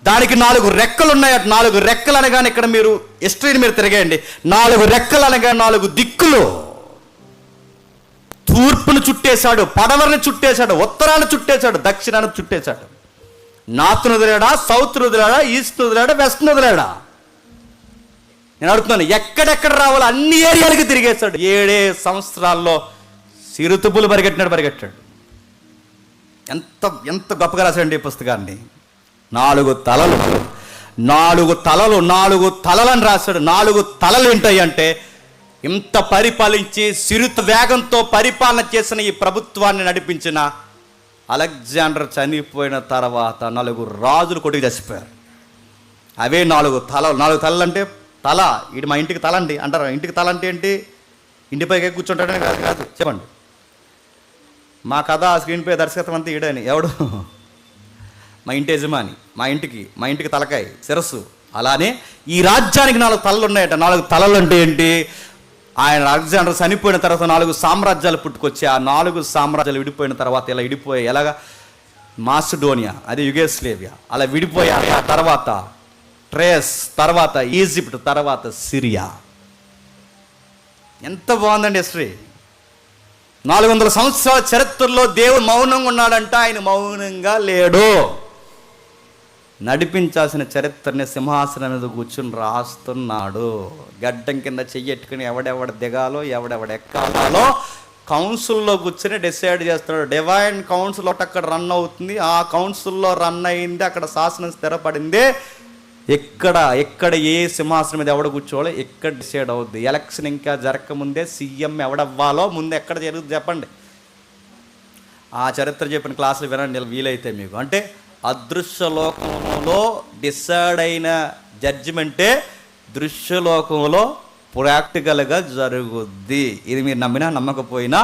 దానికి 4 రెక్కలు ఉన్నాయి. 4 రెక్కలు అనగానే ఇక్కడ మీరు హిస్టరీని మీరు తిరగేయండి. 4 రెక్కలు అనగా 4 దిక్కులు. తూర్పును చుట్టేశాడు, పడమరని చుట్టేశాడు, ఉత్తరాన్ని చుట్టేశాడు, దక్షిణాన్ని చుట్టేశాడు. నార్త్ను వదిలాడా, సౌత్ను వదిలాడా, ఈస్ట్ను వదిలాడా, వెస్ట్ను వదిలాడా? నేను అడుగుతున్నాను, ఎక్కడెక్కడ రావాలో అన్ని ఏరియాలకి తిరిగేశాడు. 7 సంవత్సరాల్లో సిరుతుపులు పరిగెట్టాడు. ఎంత ఎంత గొప్పగా రాశాడండి ఈ పుస్తకాన్ని. 4 తలలు, 4 తలలు, 4 తలలని రాశాడు. 4 తలలు ఏంటాయి అంటే, ఇంత పరిపాలించి సిరుత వేగంతో పరిపాలన చేసిన ఈ ప్రభుత్వాన్ని నడిపించిన అలెగ్జాండర్ చనిపోయిన తర్వాత 4 రాజులు కొట్టుకు చచ్చిపోయారు. అవే 4 తలలు. 4 తలలు అంటే తల, ఇది మా ఇంటికి తల అండి అంటారు. ఇంటికి తల అంటే ఏంటి? ఇంటిపైకి కూర్చుంటాడని కాదు. చెప్పండి. మా కథ స్క్రీన్ పే దర్శకత్వం అంతా ఈడని. ఎవడు? మా ఇంటి యజమాని. మా ఇంటికి తలకాయ, శిరస్సు. అలానే ఈ రాజ్యానికి 4 తలలు ఉన్నాయట. 4 తలలు అంటే ఏంటి? ఆయన అలెగ్జాండర్ చనిపోయిన తర్వాత 4 సామ్రాజ్యాలు పుట్టుకొచ్చి, ఆ 4 సామ్రాజ్యాలు విడిపోయిన తర్వాత ఇలా విడిపోయాయి. ఎలాగా? మాసిడోనియా, అది యుగోస్లేవియా, అలా విడిపోయాయి. ఆ తర్వాత ట్రేస్, తర్వాత ఈజిప్ట్, తర్వాత సిరియా. ఎంత బాగుందండి హిస్టరీ. 400 సంవత్సరాల చరిత్రలో దేవుడు మౌనంగా ఉన్నాడంట. ఆయన మౌనంగా లేడు. నడిపించాల్సిన చరిత్రని సింహాసనం మీద కూర్చుని రాస్తున్నాడు. గడ్డం కింద చెయ్యెట్టుకుని ఎవడెవడ దిగాలో, ఎవడెవడ ఎక్కాలో కౌన్సిల్లో కూర్చొని డిసైడ్ చేస్తున్నాడు. డివైన్ కౌన్సిల్ ఒకటి అక్కడ రన్ అవుతుంది. ఆ కౌన్సిల్లో రన్ అయింది, అక్కడ శాసనం స్థిరపడింది. ఎక్కడ ఏ సింహాసనం మీద ఎవడ కూర్చోవాలో ఎక్కడ డిసైడ్ అవుద్ది. ఎలక్షన్ ఇంకా జరగకముందే సీఎం ఎవడవ్వాలో ముందు ఎక్కడ జరుగుతుంది చెప్పండి. ఆ చరిత్ర చెప్పిన క్లాసులు వినండి వీలైతే మీకు. అంటే అదృశ్యలోకంలో డిసైడ్ అయిన జడ్జిమెంటే దృశ్యలోకంలో ప్రాక్టికల్గా జరుగుద్ది. ఇది మీరు నమ్మినా నమ్మకపోయినా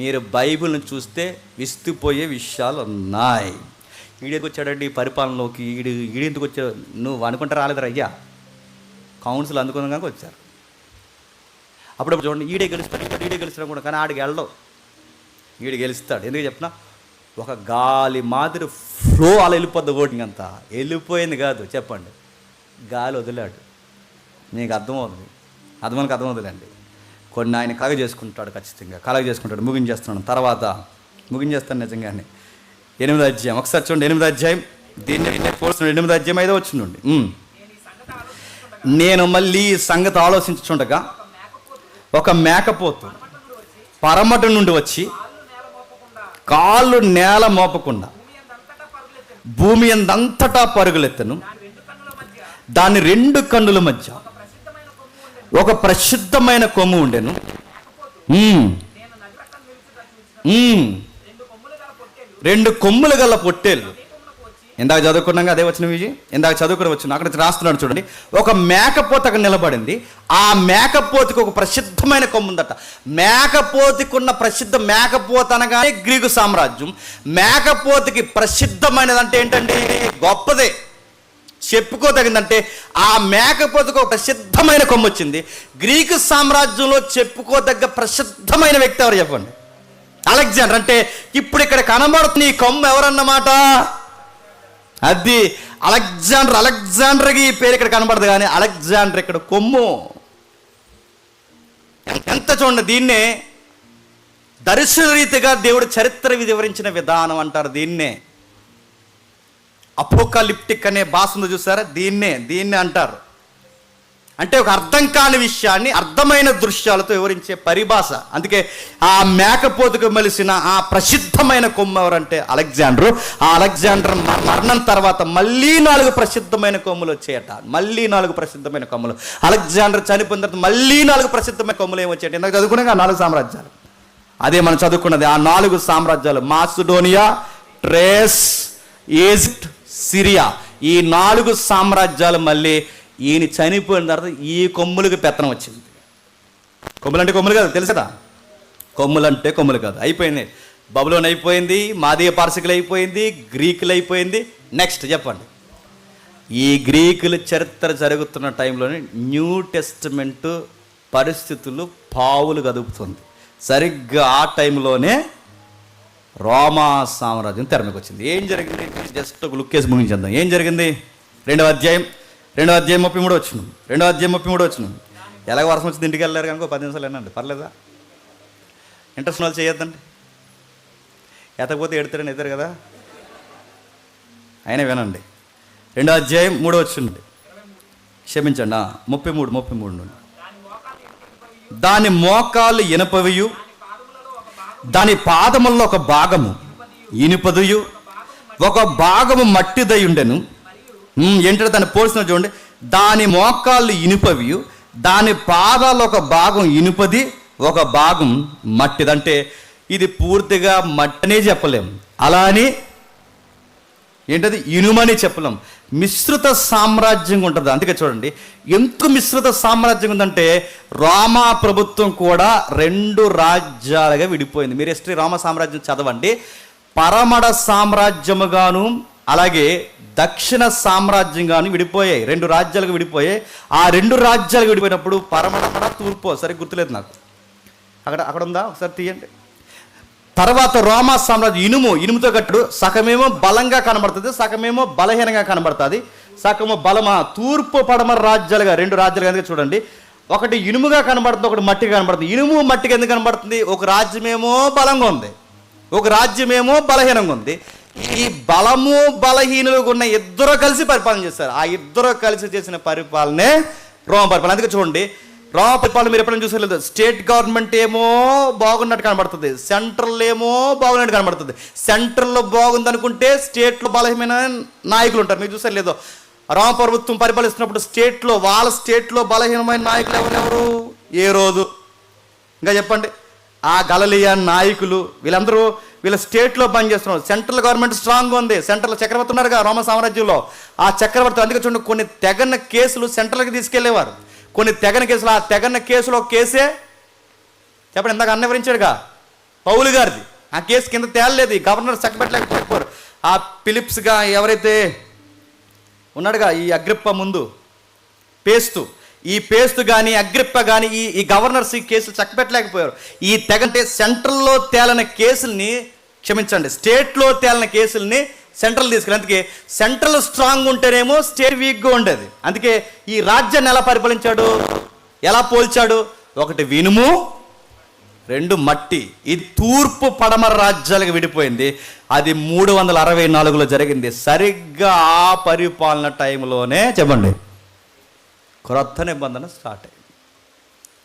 మీరు బైబిల్ని చూస్తే విస్తుపోయే విషయాలు ఉన్నాయి. ఈడేందుకు వచ్చాడండి పరిపాలనలోకి? ఈడెందుకు వచ్చాడు? నువ్వు అనుకుంటే రాలేదురా అయ్యా, కౌన్సిల్ అందుకున్న కనుక వచ్చారు. అప్పుడు చూడండి, ఈడే గెలుస్తాడు కూడా, కానీ ఆడికి వెళ్ళవు. ఈడు గెలుస్తాడు. ఎందుకు చెప్పినా, ఒక గాలి మాదిరి ఫ్లో అలా వెళ్ళిపోద్ది. ఓటింగ్ అంతా వెళ్ళిపోయింది కాదు, చెప్పండి, గాలి వదిలాడు. మీకు అర్థమవుతుంది, అర్థమవుతుందండి. కొన్ని ఆయన కలగ చేసుకుంటాడు, ఖచ్చితంగా కలగ చేసుకుంటాడు. ముగించేస్తాను నిజంగానే. 8వ అధ్యాయం ఒకసారి చూడండి. 8వ అధ్యాయం, దీన్ని 8వ అధ్యాయం 5వ వచనం నుండి. నేను మళ్ళీ సంగతి ఆలోచించుచుండగా ఒక మేకపోతు పరమటి నుండి వచ్చి కాళ్ళు నేల మోపకుండా భూమి అందంతటా పరుగులెత్తను. దాని 2 కన్నుల మధ్య ఒక ప్రసిద్ధమైన కొమ్ము ఉండెను. 2 కొమ్ములు గల పొట్టేళ్ళు. ఇందాక చదువుకున్నాగా అదే వచ్చిన విజయ్, ఇందాక చదువుకుని వచ్చిన అక్కడ రాస్తున్నాడు చూడండి. ఒక మేకపోతు అక్కడ నిలబడింది. ఆ మేకపోతుకి ఒక ప్రసిద్ధమైన కొమ్ము ఉందట. మేకపోతుకున్న ప్రసిద్ధ, మేకపోతు అనగానే గ్రీకు సామ్రాజ్యం. మేకపోతుకి ప్రసిద్ధమైనది అంటే ఏంటండి? గొప్పదే, చెప్పుకోదగిందంటే ఆ మేకపోతుకు ఒక ప్రసిద్ధమైన కొమ్ము వచ్చింది. గ్రీకు సామ్రాజ్యంలో చెప్పుకోదగ్గ ప్రసిద్ధమైన వ్యక్తి ఎవరు చెప్పండి? అలెగ్జాండర్. అంటే ఇప్పుడు ఇక్కడ కనబడుతున్న ఈ కొమ్ము ఎవరన్నమాట? అది అలెగ్జాండర్. అలెగ్జాండర్కి ఈ పేరు ఇక్కడ కనబడదు, కానీ అలెగ్జాండర్ ఇక్కడ కొమ్ము. ఎంత చూడండి, దీన్నే దర్శన రీతిగా దేవుడు చరిత్ర వివరించిన విధానం అంటారు. దీన్నే అపోకాలిప్టిక్ అనే భాష ఉంది చూసారా, దీన్నే అంటారు. అంటే ఒక అర్థం కాని విషయాన్ని అర్థమైన దృశ్యాలతో వివరించే పరిభాష. అందుకే ఆ మేకపోతుకు మెలిసిన ఆ ప్రసిద్ధమైన కొమ్ము ఎవరంటే అలెగ్జాండరు. ఆ అలెగ్జాండర్ మరణం తర్వాత మళ్ళీ 4 ప్రసిద్ధమైన కొమ్ములు వచ్చాయట. మళ్ళీ 4 ప్రసిద్ధమైన కొమ్ములు. అలెగ్జాండర్ చనిపోయిన తర్వాత మళ్ళీ 4 ప్రసిద్ధమైన కొమ్ములు ఏమొచ్చాయట? ఇందాక చదువుకున్నాక 4 సామ్రాజ్యాలు. అదే మనం చదువుకున్నది. ఆ 4 సామ్రాజ్యాలు మాసిడోనియా, ట్రేస్, ఈజిప్ట్, సిరియా. ఈ 4 సామ్రాజ్యాలు మళ్ళీ ఈయన చనిపోయిన తర్వాత ఈ కొమ్ములకు పెత్తనం వచ్చింది. కొమ్ములంటే కొమ్ములు కాదు, తెలుసా? కొమ్ములంటే కొమ్ములు కాదు. అయిపోయింది. బబులోన్ అయిపోయింది, మాదీయ పార్సికులు అయిపోయింది, గ్రీకులు అయిపోయింది. నెక్స్ట్ చెప్పండి. ఈ గ్రీకుల చరిత్ర జరుగుతున్న టైంలోనే న్యూ టెస్టిమెంట్ పరిస్థితులు పావులు కదుపుతుంది. సరిగ్గా ఆ టైంలోనే రోమా సామ్రాజ్యం తెరమికి వచ్చింది. ఏం జరిగింది? జస్ట్ ఒక లుక్ వేసి ముగించేద్దాం. ఏం జరిగింది? 2వ అధ్యాయం 33 వచ్చిన. 2వ అధ్యాయం 33 వచ్చిన. ఎలాగ వర్షం వచ్చింది, ఇంటికి వెళ్ళారు కనుక 10 నిమిషాలు ఏనండి, పర్లేదా? ఇంట్రెస్ట్ వాళ్ళు చేయొద్దండి. ఎతకపోతే ఎడతారని ఎదురు కదా, అయినా వినండి. 2వ అధ్యాయం 3వ వచ్చింది. క్షమించండి, 33 నుండి. దాని మోకాళ్ళు ఇనపవియు, దాని పాదముల్లో ఒక భాగము ఇనుపదుయు, ఒక భాగము మట్టిదై ఉండెను. ఏంటంటే దాన్ని పోల్చిన చూడండి. దాని మోకాళ్ళు ఇనుపవియు, దాని పాదాలు ఒక భాగం ఇనుపది, ఒక భాగం మట్టిది. అంటే ఇది పూర్తిగా మట్టనే చెప్పలేం, అలా అని ఏంటది ఇనుమని చెప్పలేం. మిశ్రిత సామ్రాజ్యం ఉంటుంది. అందుకే చూడండి ఎంత మిశ్రిత సామ్రాజ్యం ఉందంటే రోమా ప్రభుత్వం కూడా 2 రాజ్యాలుగా విడిపోయింది. మీరు హిస్టరీ రోమా సామ్రాజ్యం చదవండి. పరమడ సామ్రాజ్యముగాను అలాగే దక్షిణ సామ్రాజ్యంగాను విడిపోయాయి. 2 రాజ్యాలకు విడిపోయాయి. ఆ 2 రాజ్యాలకు విడిపోయినప్పుడు పరమడ తూర్పు, సరిగ్గా గుర్తులేదు నాకు, అక్కడ ఉందా, ఒకసారి తీయండి. తర్వాత రోమా సామ్రాజ్యం ఇనుముతో కట్టుడు, సగమేమో బలంగా కనబడుతుంది, సగమేమో బలహీనంగా కనబడుతుంది, సగము బలమా. తూర్పు పడమర రాజ్యాలుగా 2 రాజ్యాలుగా. ఎందుకు చూడండి, ఒకటి ఇనుముగా కనబడుతుంది, ఒకటి మట్టిగా కనబడుతుంది. ఇనుము మట్టిగా ఎందుకు కనబడుతుంది? ఒక రాజ్యమేమో బలంగా ఉంది, ఒక రాజ్యమేమో బలహీనంగా ఉంది. ఈ బలము బలహీనులుగా ఉన్న ఇద్దరు కలిసి పరిపాలన చేస్తారు. ఆ ఇద్దరు కలిసి చేసిన పరిపాలనే రోమ పరిపాలన. అందుకే చూడండి, రోమ పరిపాలన మీరు ఎప్పుడైనా చూసలేదు, స్టేట్ గవర్నమెంట్ ఏమో బాగున్నట్టు కనబడుతుంది, సెంట్రల్ ఏమో బాగున్నట్టు కనబడుతుంది. సెంట్రల్లో బాగుంది అనుకుంటే స్టేట్లో బలహీనమైన నాయకులు ఉంటారు. మీరు చూసారు లేదో, రోమ ప్రభుత్వం పరిపాలిస్తున్నప్పుడు వాళ్ళ స్టేట్లో బలహీనమైన నాయకులు ఎవరెవరు? ఏ రోజు ఇంకా చెప్పండి. ఆ గలలియా నాయకులు వీళ్ళందరూ వీళ్ళ స్టేట్లో పనిచేస్తున్నారు. సెంట్రల్ గవర్నమెంట్ స్ట్రాంగ్గా ఉంది. సెంట్రల్ చక్రవర్తి ఉన్నారుగా రోమ సామ్రాజ్యంలో, ఆ చక్రవర్తి. అందుకే చూడండి, కొన్ని తెగన్న కేసులు సెంట్రల్కి తీసుకెళ్లేవారు. కొన్ని తెగన కేసులు, ఆ తెగన్న కేసులో కేసే చెప్పండి, ఇందాక అన్న వివరించాడుగా పౌలు గారిది. ఆ కేసు కింద తేలలేదు, గవర్నర్ చక్కబెట్టలేకపోయారు. ఆ ఫిలిప్స్గా ఎవరైతే ఉన్నాడుగా, ఈ అగ్రిప్ప ముందు ఈ పేస్తు కానీ అగ్రిప్ప కానీ ఈ గవర్నర్స్ ఈ కేసులు చక్కబెట్టలేకపోయారు. ఈ తెగంటే సెంట్రల్లో తేలిన కేసుల్ని, క్షమించండి, స్టేట్లో తేలిన కేసుల్ని సెంట్రల్ తీసుకెళ్ళి. అందుకే సెంట్రల్ స్ట్రాంగ్ ఉంటేనేమో స్టేట్ వీక్గా ఉండేది. అందుకే ఈ రాజ్యాన్ని ఎలా పరిపాలించాడు, ఎలా పోల్చాడు? ఒకటి ఇనుము, 2 మట్టి. ఇది తూర్పు పడమర రాజ్యాలకు విడిపోయింది. అది 364లో జరిగింది. సరిగ్గా ఆ పరిపాలన టైంలోనే చెప్పండి క్రొత్త నిబంధన స్టార్ట్ అయింది.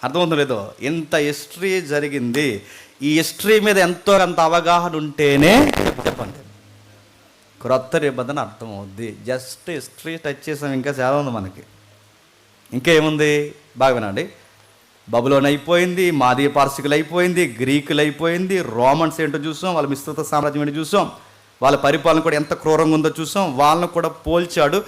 అర్థమవుతుందో లేదో, ఇంత హిస్టరీ జరిగింది. ఈ హిస్టరీ మీద ఎంతో అంత అవగాహన ఉంటేనే చెప్పండి క్రొత్త నిబంధన అర్థమవుద్ది. జస్ట్ హిస్టరీ టచ్ చేసాం, ఇంకా చాలా ఉంది మనకి. ఇంకా ఏముంది బాగా వినండి. బబులోన్ అయిపోయింది, మాదీయ పార్సికులు అయిపోయింది, గ్రీకులు అయిపోయింది, రోమన్స్ ఏంటో చూసాం, వాళ్ళ మిశ్రిత సామ్రాజ్యం ఏంటో చూసాం, వాళ్ళ పరిపాలన కూడా ఎంత క్రూరంగా ఉందో చూసాం. వాళ్ళను కూడా పోల్చాడు.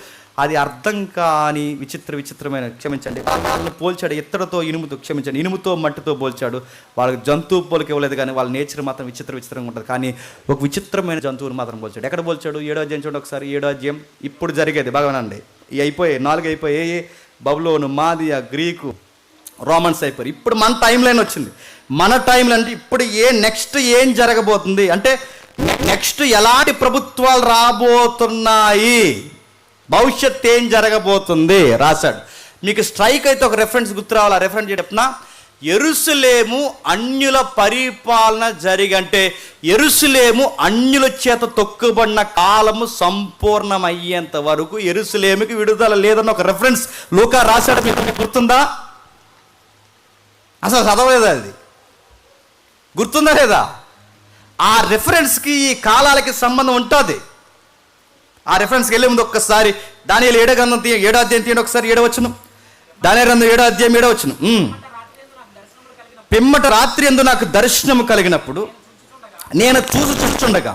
అది అర్థం కాని విచిత్రమైన, క్షమించండి, వాళ్ళని పోల్చాడు ఇత్తడితో ఇనుముతో, క్షమించండి, ఇనుముతో మట్టితో పోల్చాడు. వాళ్ళకి జంతువు పోలిక ఇవ్వలేదు, కానీ వాళ్ళ నేచర్ మాత్రం విచిత్రంగా ఉంటుంది. కానీ ఒక విచిత్రమైన జంతువుని మాత్రం పోల్చాడు. ఎక్కడ పోల్చాడు? 7వ అధ్యాయం చూడండి ఒకసారి. 7వ అధ్యాయం ఇప్పుడు జరిగేది బాగానండి. ఈ అయిపోయాయి, 4 అయిపోయాయి. బబులోను, మాదియా, గ్రీకు, రోమన్స్ అయిపోయారు. ఇప్పుడు మన టైం లైన్ వచ్చింది. మన టైం లైన్ అంటే ఇప్పుడు నెక్స్ట్ ఏం జరగబోతుంది అంటే, నెక్స్ట్ ఎలాంటి ప్రభుత్వాలు రాబోతున్నాయి, భవిష్యత్ ఏం జరగబోతుంది రాశాడు. మీకు స్ట్రైక్ అయితే ఒక రెఫరెన్స్ గుర్తు రావాలి. ఆ రెఫరెన్స్ చెప్పిన యెరూషలేము అన్యుల పరిపాలన జరిగంటే యెరూషలేము అన్యుల చేత తొక్కుబడిన కాలము సంపూర్ణమయ్యేంత వరకు యెరూషలేముకి విడుదల లేదన్న ఒక రెఫరెన్స్ లూకా రాశాడు. మీకు గుర్తుందా? అసలు చదవలేదా? అది గుర్తుందా లేదా? ఆ రెఫరెన్స్కి ఈ కాలాలకి సంబంధం ఉంటుంది. ఆ రెఫరెన్స్కి వెళ్ళే ముందు ఒక్కసారి దానియేలు 7వ గ్రంథం 7వ అధ్యాయం తీయండి ఒకసారి. 7వ వచనం, దానియేలు గ్రంథం 7వ అధ్యాయం 7వ వచనం. పిమ్మట రాత్రి యందు నాకు దర్శనము కలిగినప్పుడు నేను చూస్తుండగా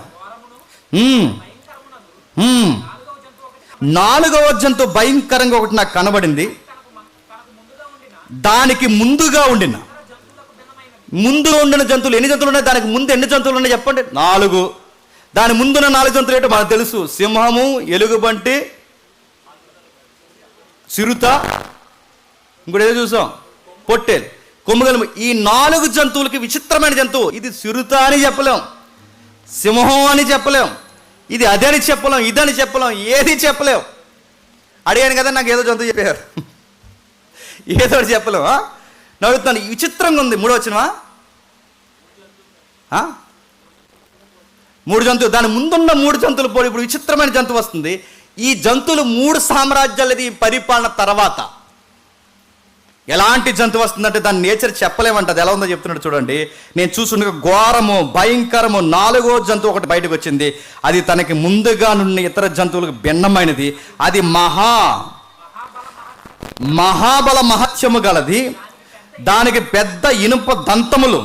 4వ జంతువు భయంకరంగా ఒకటి నాకు కనబడింది. దానికి ముందుగా ఉండిన జంతువులు ఎన్ని జంతువులు ఉన్నాయి? దానికి ముందు ఎన్ని జంతువులు ఉన్నాయి చెప్పండి? 4. దాని ముందున్న 4 జంతువులు ఏంటో మనకు తెలుసు. సింహము, ఎలుగుబంటి, చిరుత, ఇంకోటి ఏదో చూసాం, పొట్టేలు, కొమ్ముగలము. ఈ 4 జంతువులకి విచిత్రమైన జంతువు. ఇది చిరుత అని చెప్పలేం, సింహం అని చెప్పలేం, ఇది అదని చెప్పలేం, ఇదని చెప్పలేం, ఏది చెప్పలేం. అడిగాను కదా, నాకు ఏదో జంతువు చెప్పారు, ఏదో చెప్పలేం. నడుగుతాను, విచిత్రంగా ఉంది. 3వ వచనమా? 3 జంతువులు, దాని ముందున్న 3 జంతువులు పోలి ఇప్పుడు విచిత్రమైన జంతువు వస్తుంది. ఈ జంతువులు 3 సామ్రాజ్యాలది పరిపాలన తర్వాత ఎలాంటి జంతువు వస్తుందంటే దాని నేచర్ చెప్పలేమంట. అది ఎలా ఉందో చెప్తున్నాడు చూడండి. నేను చూస్తుండగా ఘోరము, భయంకరము 4వ జంతువు ఒకటి బయటకు వచ్చింది. అది తనకి ముందుగా నుండి ఇతర జంతువులకు భిన్నమైనది. అది మహాబల మహత్యము గలది. దానికి పెద్ద ఇనుప దంతములు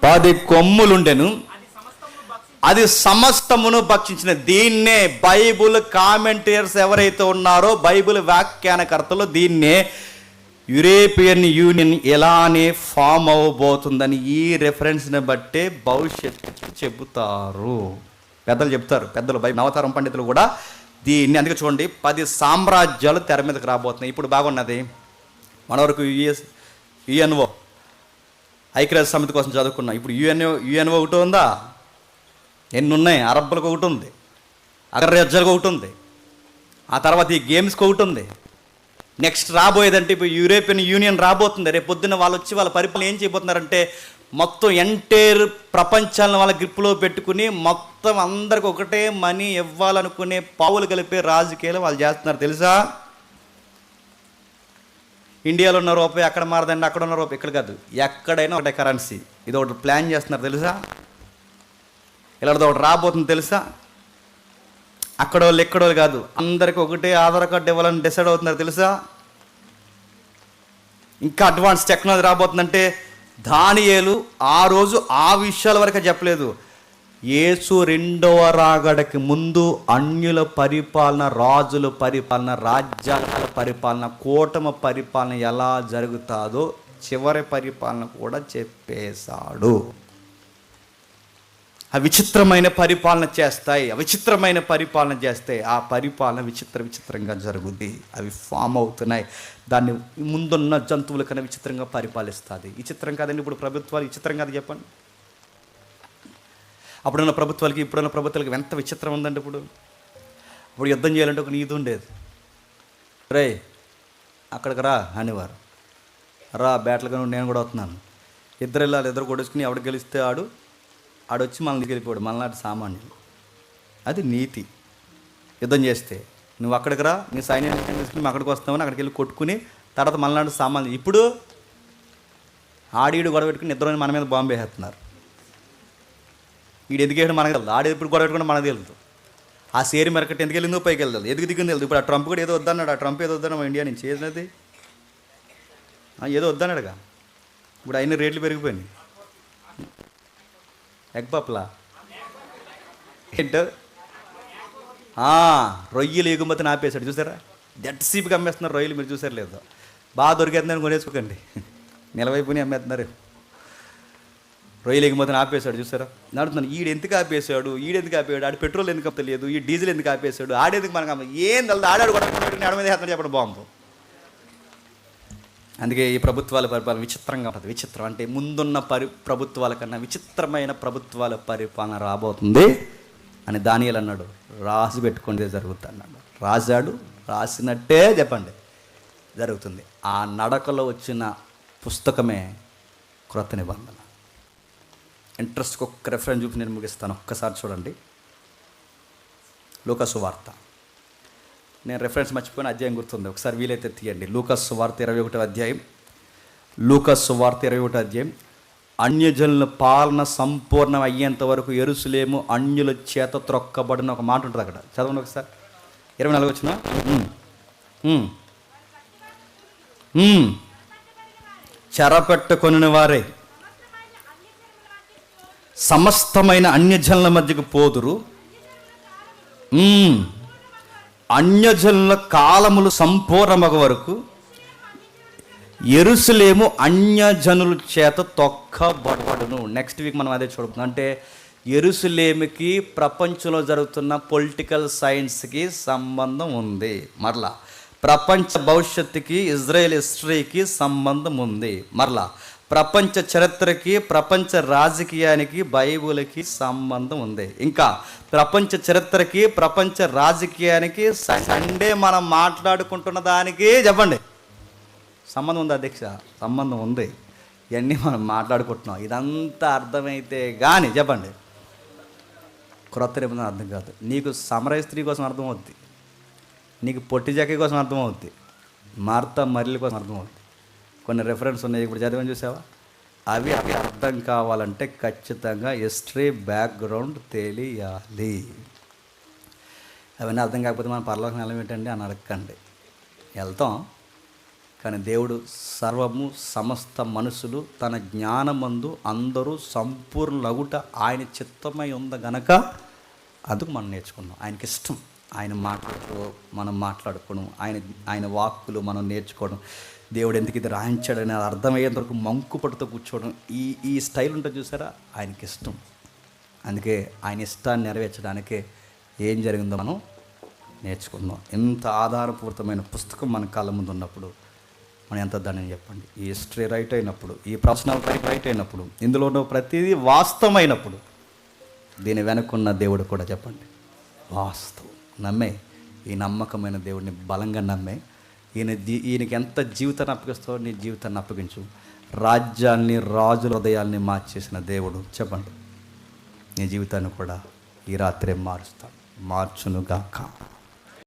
10 కొమ్ములుండెను. అది సమస్తమును భక్షించిన. దీన్నే బైబుల్ కామెంటేటర్స్ ఎవరైతే ఉన్నారో, బైబుల్ వ్యాఖ్యానకర్తలు దీన్నే యూరోపియన్ యూనియన్ ఎలానే ఫామ్ అవ్వబోతుందని ఈ రెఫరెన్స్ని బట్టే భవిష్యత్తు చెబుతారు. పెద్దలు చెప్తారు, పెద్దలు నవతరం పండితులు కూడా దీన్ని. అందుకే చూడండి, 10 సామ్రాజ్యాలు తెర మీదకి రాబోతున్నాయి. ఇప్పుడు బాగున్నది మన వరకు యుఎన్ఓ, ఐక్యరాజ్య సమితి కోసం చదువుకున్నాం. ఇప్పుడు యుఎన్ఓ ఒకటి ఉందా? ఎన్ని ఉన్నాయి? అరబ్బులకు ఒకటి ఉంది, అగ్రరాజ్యాలకు ఒకటి ఉంది, ఆ తర్వాత ఈ గేమ్స్కి ఒకటి ఉంది. నెక్స్ట్ రాబోయేదంటే ఇప్పుడు యూరోపియన్ యూనియన్ రాబోతుంది. రేపు పొద్దున్న వాళ్ళు వచ్చి వాళ్ళ పరిపాలన ఏం చేయబోతున్నారంటే మొత్తం ఎంటైర్ ప్రపంచాలను వాళ్ళ గ్రిప్లో పెట్టుకుని మొత్తం అందరికి ఒకటే మనీ ఇవ్వాలనుకునే పావులు కలిపే రాజకీయాలు వాళ్ళు చేస్తున్నారు. తెలుసా? ఇండియాలో ఉన్న రూపాయి అక్కడ మారదండి, అక్కడ ఉన్న రూపాయి ఇక్కడ కాదు, ఎక్కడైనా ఒకటే కరెన్సీ. ఇది ఒకటి ప్లాన్ చేస్తున్నారు తెలుసా? ఇలాంటిది ఒకటి రాబోతుంది తెలుసా? అక్కడ వాళ్ళు ఎక్కడ వాళ్ళు కాదు, అందరికి ఒకటే ఆధార్ కార్డు ఇవ్వాలని డిసైడ్ అవుతున్నారు తెలుసా? ఇంకా అడ్వాన్స్ టెక్నాలజీ రాబోతుందంటే దానియేలు ఆ రోజు ఆ విషయాల వరకు చెప్పలేదు. యేసు 2వ రాకడకి ముందు అన్యుల పరిపాలన, రాజుల పరిపాలన, రాజ్యాల పరిపాలన, కూటమి పరిపాలన ఎలా జరుగుతుందో చివరి పరిపాలన కూడా చెప్పేశాడు. విచిత్రమైన పరిపాలన చేస్తాయి, విచిత్రమైన పరిపాలన చేస్తాయి. ఆ పరిపాలన విచిత్రంగా జరుగుద్ది. అవి ఫామ్ అవుతున్నాయి. దాన్ని ముందున్న జంతువుల కన్నా విచిత్రంగా పరిపాలిస్తుంది. విచిత్రం కాదండి ఇప్పుడు ప్రభుత్వాలు? విచిత్రం కాదు చెప్పండి? అప్పుడున్న ప్రభుత్వాలకి ఇప్పుడున్న ప్రభుత్వాలకి ఎంత విచిత్రం ఉందండి. ఇప్పుడు యుద్ధం చేయాలంటే ఒక నీతి ఉండేది. రే అక్కడికి రా అనేవారు. రా బ్యాట్లుగా నేను కూడా వస్తున్నాను. ఇద్దరు వెళ్ళాలి, ఇద్దరు కొడుకుని ఎవడు గెలిస్తే ఆడొచ్చి మనల్ని గెలిపోయాడు, మనలాంటి సామాన్యులు. అది నీతి. యుద్ధం చేస్తే నువ్వు అక్కడికి రా, నీ సైన్యాన్ని తీసుకుని మేము అక్కడికి వస్తామని అక్కడికి వెళ్ళి కొట్టుకుని తర్వాత మనలాంటి సామాన్యులు. ఇప్పుడు ఆడీడు గొడవ పెట్టుకుని ఇద్దరు మన మీద బాంబు వేసేస్తున్నారు. వీడు ఎందుకు వేయడం మనకు తెలుదు, ఆడి ఎప్పుడు గొడవ పెట్టుకుంటే మనకు తెలుదు. ఆ సేరి మెరకట్ ఎందుకు వెళ్ళిందో పైకి వెళ్తుంది, ఎందుకు దిగింది తెలుదు. ఇప్పుడు ఆ ట్రంప్ కూడా ఏదో వద్దన్నాడు. ఆ ట్రంప్ ఏదో వద్దన్నా ఇండియా నుంచి ఏదన్నది ఏదో వద్దన్నాడుగా. ఇప్పుడు అయిన రేట్లు పెరిగిపోయినాయి. ఎగ్ పప్లా ఏంటో రొయ్యలు ఎగుమతిని ఆపేశాడు. చూసారా? దట్సీప్గా అమ్మేస్తున్నారు రొయ్యలు. మీరు చూసారు లేదు? బాగా దొరికేస్తుందని కొనేసుకోకండి, నిలవైపుని అమ్మేస్తున్నారు. రొయ్యలు ఎగుమతిని ఆపేశాడు. చూసారా? నడుతున్నాను. ఈడెందుకు ఆపేశాడు, ఈడెందుకు ఆపేశాడు, ఆడు పెట్రోల్ ఎందుకు తెలియదు, ఈ డీజిల్ ఎందుకు ఆపేశాడు, ఆడేందుకు మనకు ఏం తెలియదు. ఆడాడు కూడా ఆడ మీద వేస్తున్నాడు చెప్పండి బాంబు. అందుకే ఈ ప్రభుత్వాల పరిపాలన విచిత్రంగా ఉంటుంది. విచిత్రం అంటే ముందున్న ప్రభుత్వాల కన్నా విచిత్రమైన ప్రభుత్వాల పరిపాలన రాబోతుంది అని దానియేలు అన్నాడు. రాసి పెట్టుకుంటే జరుగుతుంది అన్నాడు. రాశాడు, రాసినట్టే చెప్పండి జరుగుతుంది. ఆ నడకలో వచ్చిన పుస్తకమే క్రొత్త నిబంధన. ఇంట్రెస్ట్కి ఒక్క రెఫరెన్స్ చూపి నేను ముగిస్తాను. ఒక్కసారి చూడండి, లూకా సువార్త. నేను రెఫరెన్స్ మర్చిపోయిన అధ్యాయం గుర్తుంది, ఒకసారి వీలైతే తీయండి. లూకా సువార్త 21వ అధ్యాయం. లూకా సువార్త 21వ అధ్యాయం. అన్యజనుల పాలన సంపూర్ణం అయ్యేంత వరకు యెరూషలేము అన్యుల చేత త్రొక్కబడిన ఒక మాట ఉంటుంది అక్కడ. చదవండి ఒకసారి. 24 వచ్చిన చెరపెట్టుకొనిన వారే సమస్తమైన అన్యజనుల మధ్యకు పోదురు. అన్యజనుల కాలములు సంపూర్ణమగ వరకు యెరూషలేము అన్యజనుల చేత తొక్కబడబడును. నెక్స్ట్ వీక్ మనం అదే చూడబోతున్నాం. అంటే యెరూషలేముకి ప్రపంచంలో జరుగుతున్న పొలిటికల్ సైన్స్కి సంబంధం ఉంది. మరలా ప్రపంచ భవిష్యత్తుకి, ఇజ్రాయెల్ హిస్టరీకి సంబంధం ఉంది. మరలా ప్రపంచ చరిత్రకి, ప్రపంచ రాజకీయానికి, బైబిల్కి సంబంధం ఉంది. ఇంకా ప్రపంచ చరిత్రకి, ప్రపంచ రాజకీయానికి, సండే మనం మాట్లాడుకుంటున్న దానికి చెప్పండి సంబంధం ఉంది అధ్యక్ష. సంబంధం ఉంది. ఇవన్నీ మనం మాట్లాడుకుంటున్నాం. ఇదంతా అర్థమైతే కానీ చెప్పండి క్రొత్త నిబంధన అర్థం కాదు. నీకు సమరయ స్త్రీ కోసం అర్థమవుద్ది, నీకు పొట్టి జాకీ కోసం అర్థమవుద్ది, మార్తా మర్రి కోసం అర్థమవుద్ది. కొన్ని రెఫరెన్స్ ఉన్నాయి, ఇప్పుడు చదివని చూసావా? అవి అర్థం కావాలంటే ఖచ్చితంగా హిస్టరీ బ్యాక్గ్రౌండ్ తెలియాలి. అవన్నీ అర్థం కాకపోతే మనం పరలోకం వెళ్ళమేంటండి అని అడగండి. వెళ్తాం, కానీ దేవుడు సర్వము సమస్త మనుషులు తన జ్ఞానమందు అందరూ సంపూర్ణులగుట ఆయన చిత్తమై ఉంది గనక అందుకు మనం నేర్చుకున్నాం. ఆయనకి ఇష్టం ఆయన మాట్లాడుతూ మనం మాట్లాడుకోవడం, ఆయన వాక్కులు మనం నేర్చుకోవడం. దేవుడు ఎందుకు ఇది రాయించాడని అర్థమయ్యేంత వరకు మంకు పట్టుతో కూర్చోవడం, ఈ స్టైల్ ఉంటుంది చూసారా, ఆయనకి ఇష్టం. అందుకే ఆయన ఇష్టాన్ని నెరవేర్చడానికే ఏం జరిగిందో మనం నేర్చుకుందాం. ఎంత ఆధారపూరితమైన పుస్తకం మన కళ్ళ ముందు ఉన్నప్పుడు మనం ఎంత దాన్ని చెప్పండి. ఈ హిస్టరీ రైట్ అయినప్పుడు, ఈ ప్రొఫెషనల్ రైట్ అయినప్పుడు, ఇందులో ఉన్న ప్రతిదీ వాస్తవమైనప్పుడు దీని వెనుకున్న దేవుడు కూడా చెప్పండి వాస్తవం. నమ్మే ఈ నమ్మకమైన దేవుడిని బలంగా నమ్మే ఈయనకి ఎంత జీవితాన్ని అప్పగిస్తావో నీ జీవితాన్ని అప్పగించు. రాజ్యాన్ని, రాజుల హృదయాల్ని మార్చేసిన దేవుడు చెప్పండి నీ జీవితాన్ని కూడా ఈ రాత్రే మార్చుతాడు. మార్చునుగాక.